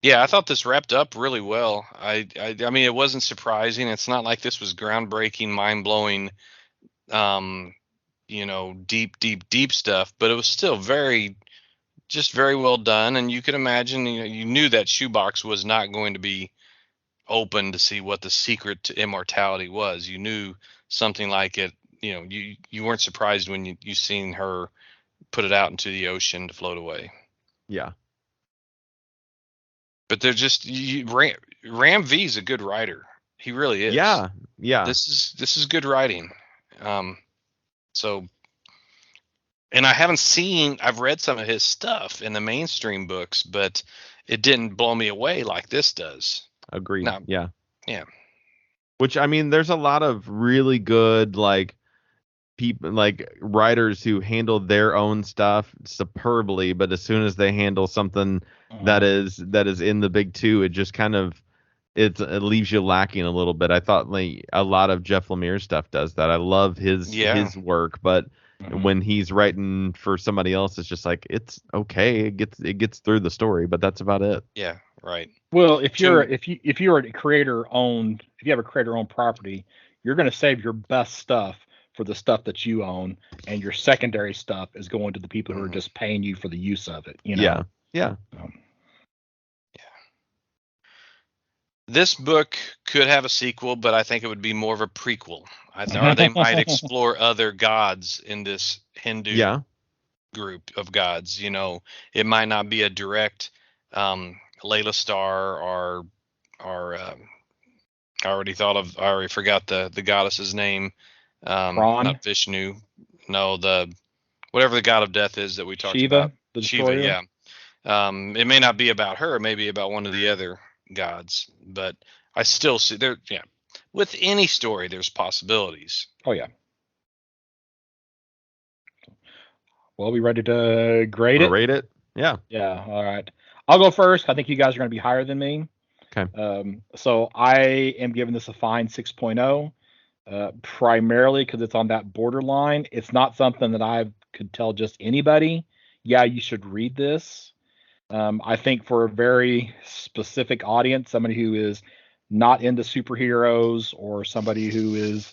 B: Yeah, I thought this wrapped up really well. I mean, it wasn't surprising. It's not like this was groundbreaking, mind-blowing, deep stuff, but it was still very well done. And you could imagine, you knew that shoebox was not going to be open to see what the secret to immortality was. You knew something like it. You weren't surprised when you seen her put it out into the ocean to float away.
C: Yeah.
B: But they're just Ram V is a good writer. He really is.
C: Yeah.
B: This is good writing. So, and I've read some of his stuff in the mainstream books, but it didn't blow me away like this does.
C: Agreed.
B: No.
C: Yeah.
B: Which,
C: I mean, there's a lot of really good people, writers who handle their own stuff superbly, but as soon as they handle something that is in the big two, it just kind of it leaves you lacking a little bit. I thought a lot of Jeff Lemire's stuff does that. I love his work, but when he's writing for somebody else, it's just like, it's okay. It gets through the story, but that's about it.
B: Yeah, right.
A: Well, if you have a creator owned property, you're going to save your best stuff for the stuff that you own, and your secondary stuff is going to the people who are just paying you for the use of it.
C: Yeah.
B: This book could have a sequel, but I think it would be more of a prequel. Or they might explore other gods in this Hindu group of gods. It might not be a direct Laila, Starr, or I already forgot the goddess's name. Not Vishnu. No, whatever the god of death is that we talked about. Shiva, yeah. It may not be about her, it may be about one of the other gods, but I still see with any story there's possibilities.
A: Oh yeah. Well, we ready to grade it?
C: Rate it? Yeah.
A: All right. I'll go first. I think you guys are going to be higher than me.
C: Okay.
A: So I am giving this a fine 6.0. Primarily because it's on that borderline. It's not something that I could tell just anybody, yeah, you should read this. I think for a very specific audience, somebody who is not into superheroes, or somebody who is,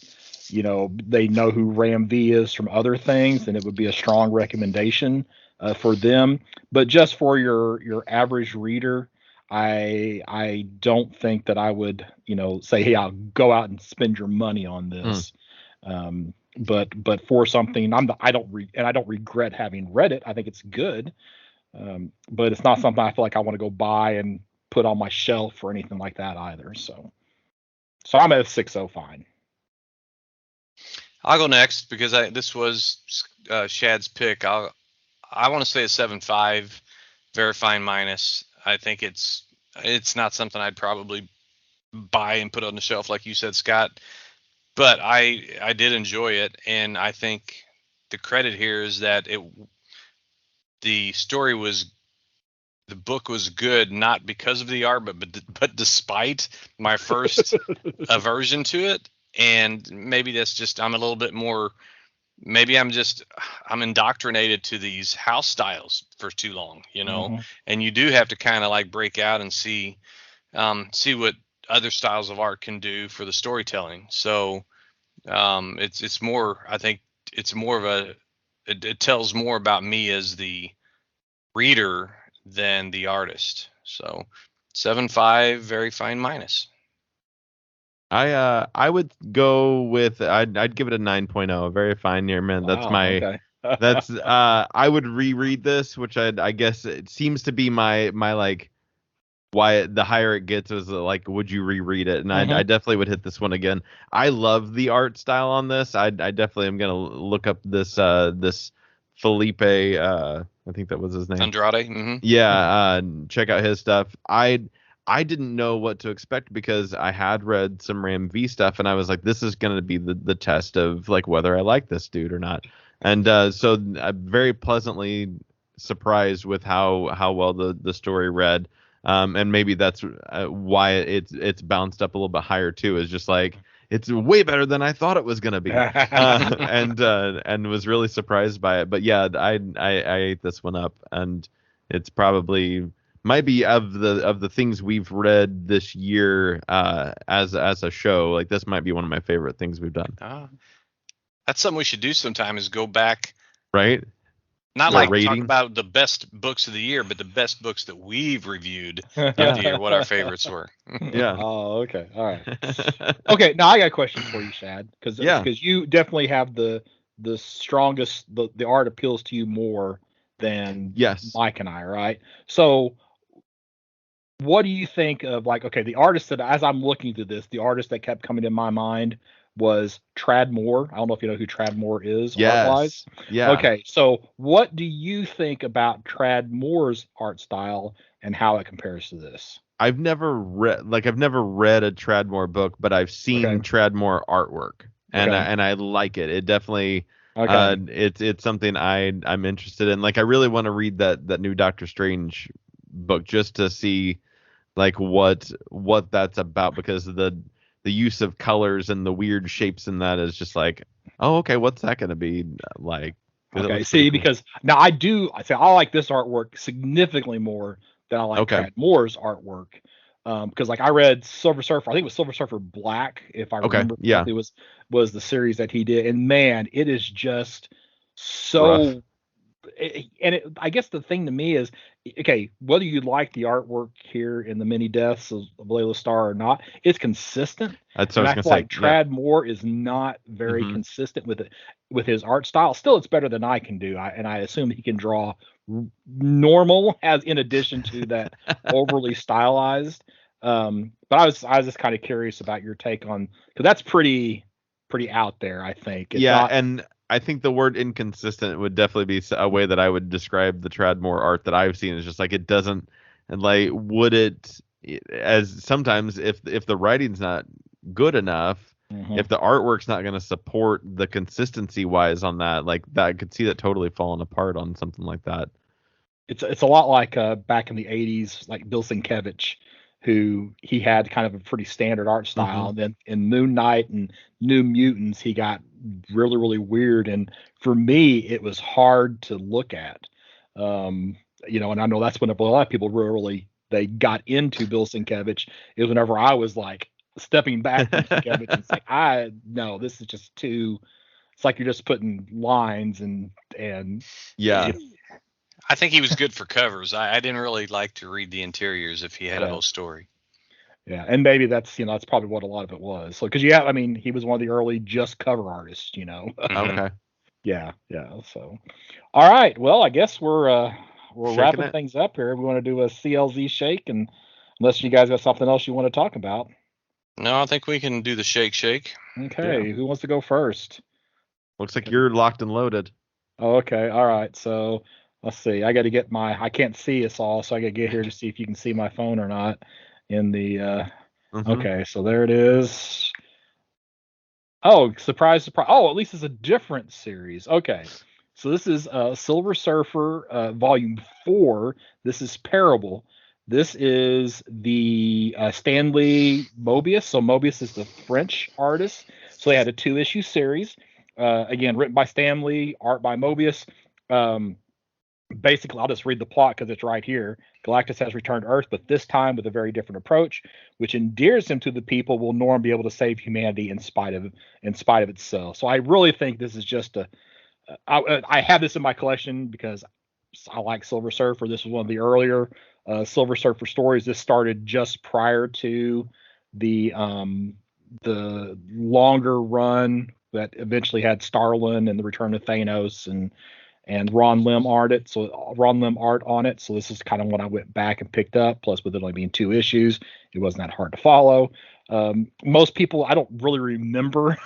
A: they know who Ram V is from other things, and it would be a strong recommendation for them. But just for your average reader, I don't think that I would, say, hey, I'll go out and spend your money on this. But for something, I don't regret having read it. I think it's good. But it's not something I feel like I want to go buy and put on my shelf or anything like that either. So I'm at a 6.0 fine.
B: I'll go next because this was Shad's pick. I want to say a 7.5, very fine minus. I think it's not something I'd probably buy and put on the shelf like you said, Scott. But I did enjoy it, and I think the credit here is that the book was good, not because of the art, but despite my first aversion to it. And maybe that's just I'm a little bit more. Maybe I'm indoctrinated to these house styles for too long, and you do have to kind of break out and see what other styles of art can do for the storytelling. So it's more, I think it's more of it tells more about me as the reader than the artist. So 7.5, very fine minus.
C: I would go with I'd give it a 9.0, very fine near mint.
A: Wow,
C: That's my
A: okay.
C: That's I would reread this, which I guess it seems to be my like why the higher it gets is like, would you reread it? And I definitely would hit this one again. I love the art style on this. I definitely am gonna look up this Felipe. I think that was his name.
B: Andrade. Mm-hmm.
C: Yeah, check out his stuff. I didn't know what to expect because I had read some Ram V stuff, and I was like, this is going to be the test of like whether I like this dude or not. And so I'm very pleasantly surprised with how well the story read. And maybe that's why it's bounced up a little bit higher too. Is just like it's way better than I thought it was going to be, and was really surprised by it. But yeah, I ate this one up, and it's probably might be of the things we've read this year as a show. Like this might be one of my favorite things we've done.
B: That's something we should do sometime. Is go back,
C: right?
B: Not like talk about the best books of the year, but the best books that we've reviewed of the year, what our favorites were.
C: Yeah.
A: Oh, okay. All right. Okay, now I got a question for you, Shad, because you definitely have the strongest, the art appeals to you more than Mike and I, right? So what do you think of, like, okay, the artist that, as I'm looking through this, the artist that kept coming in my mind was Tradd Moore. I don't know if you know who Tradd Moore is art-wise.
C: Yeah.
A: Okay, so what do you think about Tradd Moore's art style and how it compares to this?
C: I've never read a Tradd Moore book, but I've seen Tradd Moore artwork, and I like it. It definitely it's something I'm interested in. Like I really want to read that new Doctor Strange book just to see like what that's about, because the use of colors and the weird shapes in that is just like, oh, okay, what's that going to be like?
A: Okay, see, cool. Because now I like this artwork significantly more than I like Tradd Moore's artwork. Because like I read Silver Surfer, I think it was Silver Surfer Black, if I remember correctly, was the series that he did, and man, it is just so rough. I guess the thing to me is, okay, whether you like the artwork here in the many deaths of Laila Starr or not, it's consistent.
C: That's what I was
A: feel like Tradd Moore is not very consistent with his art style. Still, it's better than I can do, and I assume he can draw normal as in addition to that overly stylized. But I was just kind of curious about your take on, because that's pretty out there, I think. It's
C: and I think the word inconsistent would definitely be a way that I would describe the Tradd Moore art that I've seen. Is just like, it doesn't, and like, would it, as sometimes if the writing's not good enough, if the artwork's not going to support the consistency wise on that, like that, I could see that totally falling apart on something like that.
A: It's a lot like back in the 80s, like Bill Sienkiewicz, who he had kind of a pretty standard art style. Then in Moon Knight and New Mutants, he got really, really weird. And for me, it was hard to look at. And I know that's when a lot of people they got into Bill Sienkiewicz. It was whenever I was like stepping back from Sienkiewicz and saying, no, this is just too, it's like you're just putting lines and
C: yeah.
B: I think he was good for covers. I didn't really like to read the interiors if he had a whole story.
A: Yeah, and maybe that's that's probably what a lot of it was. So because he was one of the early just cover artists.
C: Okay.
A: Yeah. So, all right. Well, I guess we're wrapping things up here. We want to do a CLZ shake, and unless you guys got something else you want to talk about.
B: No, I think we can do the shake.
A: Okay. Yeah. Who wants to go first?
C: Looks like you're locked and loaded.
A: Oh, okay. All right. So. Let's see. I got to get I can't see us all, so I got to get here to see if you can see my phone or not. In the okay, so there it is. Oh, surprise! Oh, at least it's a different series. Okay, so this is Silver Surfer Volume 4. This is Parable. This is the Stanley Mobius. So Mobius is the French artist. So they had a 2-issue series. Again, written by Stanley, art by Mobius. Basically, I'll just read the plot because it's right here. Galactus has returned to Earth, but this time with a very different approach, which endears him to the people. Will Norm be able to save humanity in spite of itself? So I really think this is just I have this in my collection because I like Silver Surfer. This was one of the earlier Silver Surfer stories. This started just prior to the longer run that eventually had Starlin and the Return of Thanos and Ron Lim art on it. So this is kind of what I went back and picked up. Plus, with it only being 2 issues, it wasn't that hard to follow. Most people, I don't really remember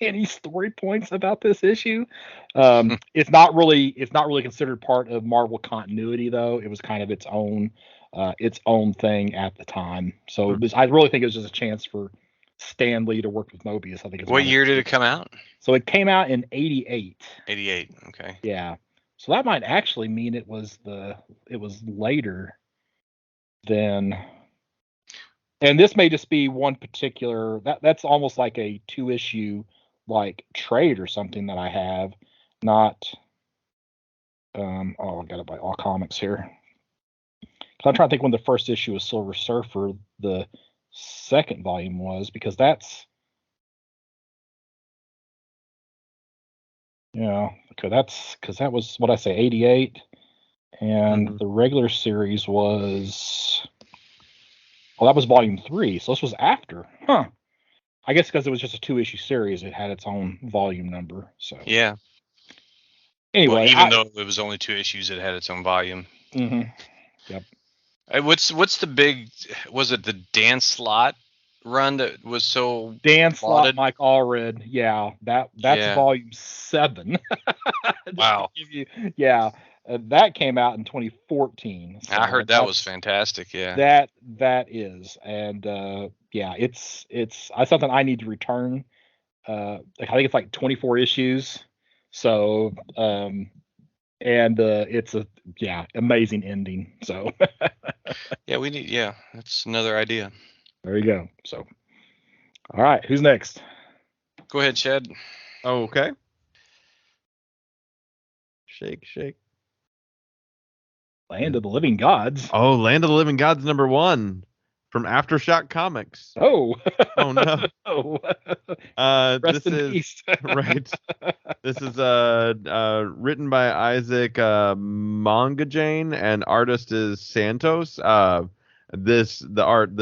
A: any story points about this issue. It's not really considered part of Marvel continuity, though. It was kind of its own thing at the time. So I really think it was just a chance for Stan Lee to work with Mobius. I think.
B: What year did it come out?
A: So it came out in 88.
B: 88. Okay.
A: Yeah. So that might actually mean it was later than. And this may just be one particular that's almost like a 2-issue like trade or something that I have, not I got it by All Comics here. I'm trying to think when the first issue of Silver Surfer, the second volume was, because that's that was what I say, 88, and the regular series was, that was volume 3, so this was after, I guess because it was just a 2-issue series, it had its own volume number. So
B: yeah.
A: Anyway,
B: well, even though it was only 2 issues, it had its own volume.
A: Mm-hmm. Yep.
B: What's the big? Was it the Dan Slott run that was so
A: Dan Slott,
B: lauded?
A: Mike Allred? Yeah, that's volume 7.
B: Wow.
A: That came out in 2014. So
B: I heard that was fantastic. Yeah.
A: That is, and it's something I need to return. I think it's like 24 issues. So it's a amazing ending. So
B: that's another idea.
A: There you go. So all right, who's next?
B: Go ahead, Chad.
C: Oh, okay. Shake.
A: Land of the Living Gods.
C: Oh, Land of the Living Gods #1 from Aftershock Comics.
A: Oh
C: no.
A: Rest in peace.
C: Right. This is written by Isaac Mongajane, and artist is Santos. The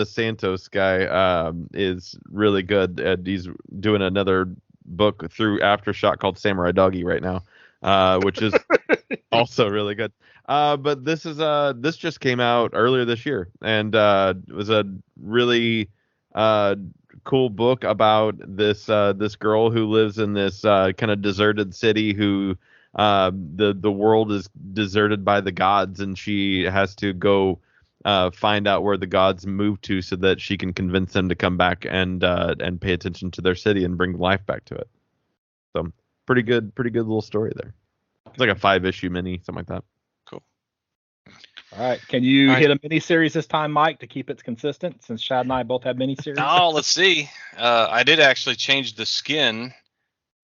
C: Santos guy is really good. He's doing another book through Aftershock called Samurai Doggy right now, which is also really good. But this just came out earlier this year, and it was a really cool book about this girl who lives in this kind of deserted city, who the world is deserted by the gods, and she has to go find out where the gods moved to so that she can convince them to come back and pay attention to their city and bring life back to it. So pretty good little story there. It's like a 5-issue mini, something like that.
B: Cool.
A: All right. Can you hit a miniseries this time, Mike, to keep it consistent, since Chad and I both have miniseries?
B: Oh, let's see. I did actually change the skin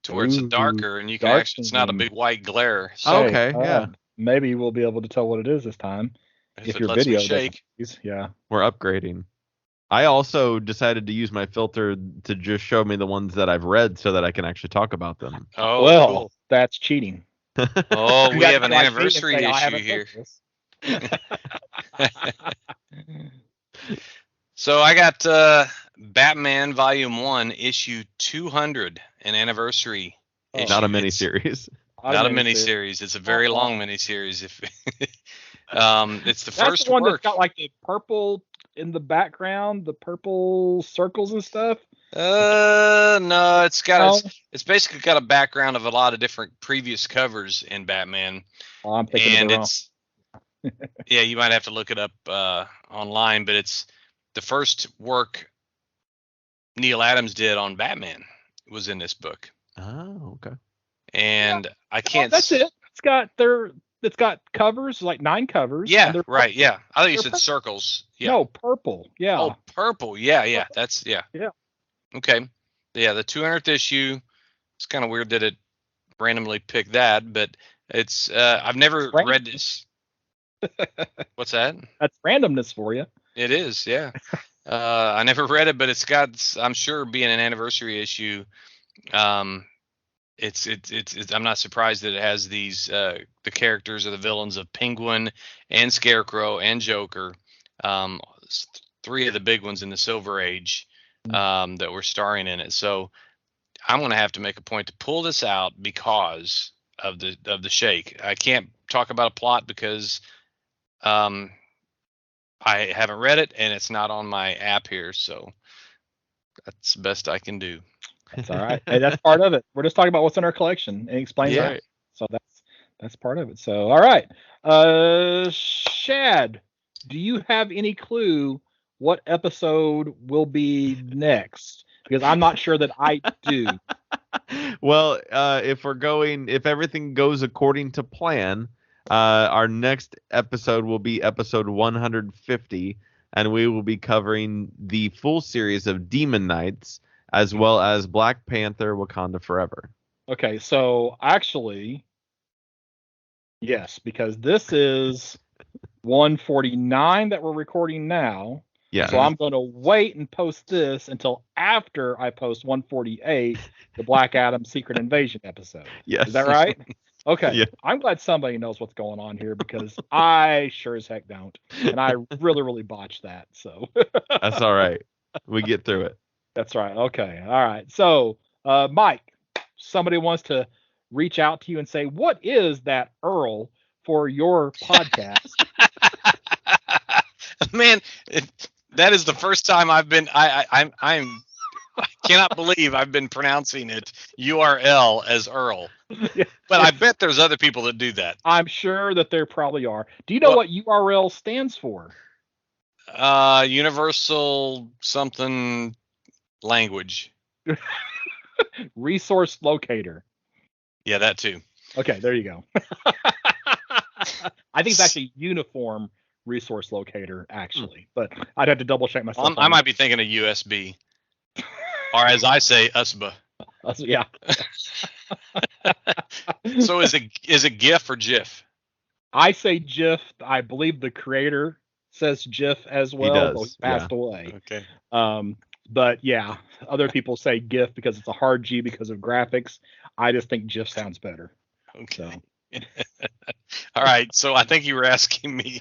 B: to where it's darker, and you can it's not a big white glare.
C: So, okay, yeah.
A: Maybe we'll be able to tell what it is this time.
B: If your video shake.
A: Yeah.
C: We're upgrading. I also decided to use my filter to just show me the ones that I've read so that I can actually talk about them.
B: Oh,
A: well,
B: cool.
A: That's cheating.
B: Oh, we have an anniversary issue here. So I got Batman Volume 1, Issue 200, an anniversary issue.
C: Not a miniseries.
B: Not a miniseries. It's a very long miniseries. It's the first
A: one
B: work.
A: That's got like the purple in the background, the purple circles and stuff.
B: No, it's basically got a background of a lot of different previous covers in Batman.
A: Oh, I'm thinking of
B: it's yeah, you might have to look it up online, but it's the first work Neil Adams did on Batman was in this book.
C: Oh, okay.
B: And I can't.
A: That's it. It's got covers, like 9 covers.
B: Yeah, right. Yeah, I thought you said circles. Yeah.
A: No, purple. Yeah.
B: Oh, purple. Yeah. That's yeah. Okay. Yeah, the 200th issue. It's kind of weird that it randomly picked that, but it's I've never read this. What's that?
A: That's randomness for you.
B: It is, yeah. I never read it, but it's got, I'm sure, being an anniversary issue. It's I'm not surprised that it has these the characters or the villains of Penguin and Scarecrow and Joker, 3 of the big ones in the Silver Age that were starring in it. So I'm going to have to make a point to pull this out because of the shake. I can't talk about a plot because I haven't read it and it's not on my app here, so that's the best I can do.
A: That's all right. Hey, that's part of it. We're just talking about what's in our collection and explain
B: Yeah.
A: that. So that's part of it. So all right. Shad, do you have any clue what episode will be next? Because I'm not sure that I do.
C: Well, if everything goes according to plan, our next episode will be episode 150, and we will be covering the full series of Demon Knights, as well as Black Panther: Wakanda Forever.
A: Okay, so actually, yes, because this is 149 that we're recording now.
C: Yeah.
A: So I'm going to wait and post this until after I post 148, the Black Adam Secret Invasion episode.
C: Yes.
A: Is that right? Okay.
C: Yeah.
A: I'm glad somebody knows what's going on here because I sure as heck don't. And I really, really botched that. So
C: That's all right. We get through it.
A: that's right. Okay. All right. So, Mike, somebody wants to reach out to you and say, what is that URL for your podcast?
B: Man, that is the first time I've been. I cannot believe I've been pronouncing it URL as Earl.
A: Yeah.
B: But I bet there's other people that do that.
A: I'm sure that there probably are. Do you know what URL stands for?
B: Universal something language.
A: Resource locator.
B: Yeah, that too.
A: Okay, there you go. I think it's actually uniform resource locator, actually, but I'd have to double check myself.
B: I might be thinking of USB, or as I say, USB.
A: Yeah.
B: So is it GIF or GIF?
A: I say GIF. I believe the creator says GIF as well.
C: He does,
A: Though he passed away.
B: Okay.
A: But yeah, other people say GIF because it's a hard G because of graphics. I just think GIF sounds better.
B: Okay.
A: So.
B: All right. So I think you were asking me.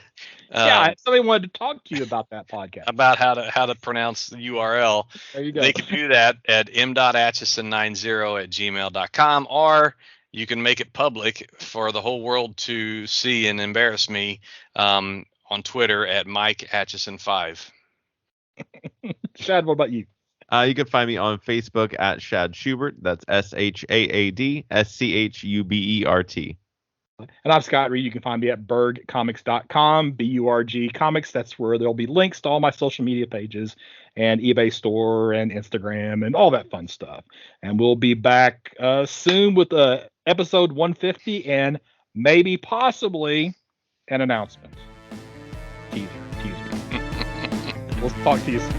A: Yeah, somebody wanted to talk to you about that podcast.
B: About how to pronounce the URL.
A: There you go.
B: They can do that at m.atchison90@gmail.com, or you can make it public for the whole world to see and embarrass me on Twitter at Mike Atchison5.
A: Shad, what about you?
C: You can find me on Facebook at Shad Schubert. That's ShaadSchubert.
A: And I'm Scott Reed. You can find me at burgcomics.com, BURG Comics. That's where there'll be links to all my social media pages and eBay store and Instagram and all that fun stuff. And we'll be back soon with episode 150 and maybe possibly an announcement. Teaser. We'll talk to you soon.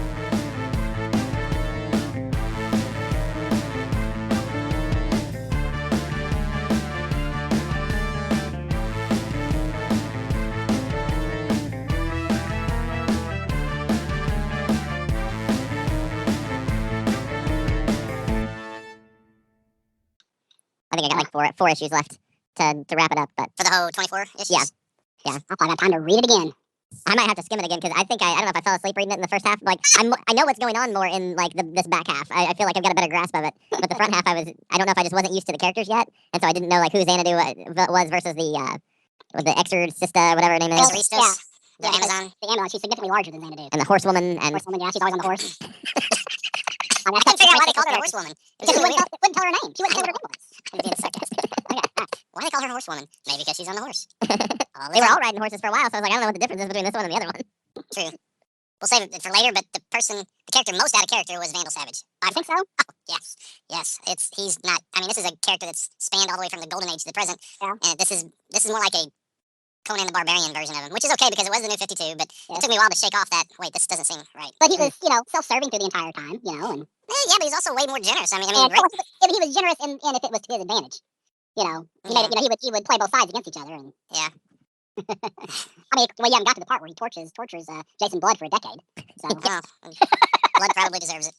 D: I think I got like four issues left to wrap it up. But for the whole 24 issues? Yeah. I'll probably have time to read it again. I might have to skim it again because I think I don't know if I fell asleep reading it in the first half. Like I know what's going on more in like this back half. I feel like I've got a better grasp of it. But the front half, I don't know if I just wasn't used to the characters yet, and so I didn't know like who Xanadu was versus the Exorcista, whatever her name is.
E: Exorcistas. The Amazon.
D: The Amazon. She's significantly larger than Xanadu. And the horsewoman. And
E: Horsewoman, yeah,
D: she's always on the horse.
E: I couldn't figure out why they called her a horsewoman.
D: Because she wouldn't tell her name. She wouldn't tell her name was.
E: I'm being sarcastic. Okay, why do they call her a horsewoman? Maybe because she's on the horse.
D: They were all riding horses for a while, so I was like, I don't know what the difference is between this one and the other one.
E: True. We'll save it for later, but the character most out of character was Vandal Savage.
D: I think so.
E: Oh, yes. He's not. I mean, this is a character that's spanned all the way from the Golden Age to the present.
D: Yeah.
E: And this is more like a Conan the Barbarian version of him, which is okay because it was the New 52. But it took me a while to shake off that. Wait, this doesn't seem right.
D: But he was, self-serving through the entire time, and.
E: Yeah, but he's also way more generous. I mean,
D: He was generous in if it was to his advantage. He made it. He would play both sides against each other, and
E: yeah.
D: I mean, well, you haven't got to the part where he tortures Jason Blood for a decade. So
E: Blood probably deserves it.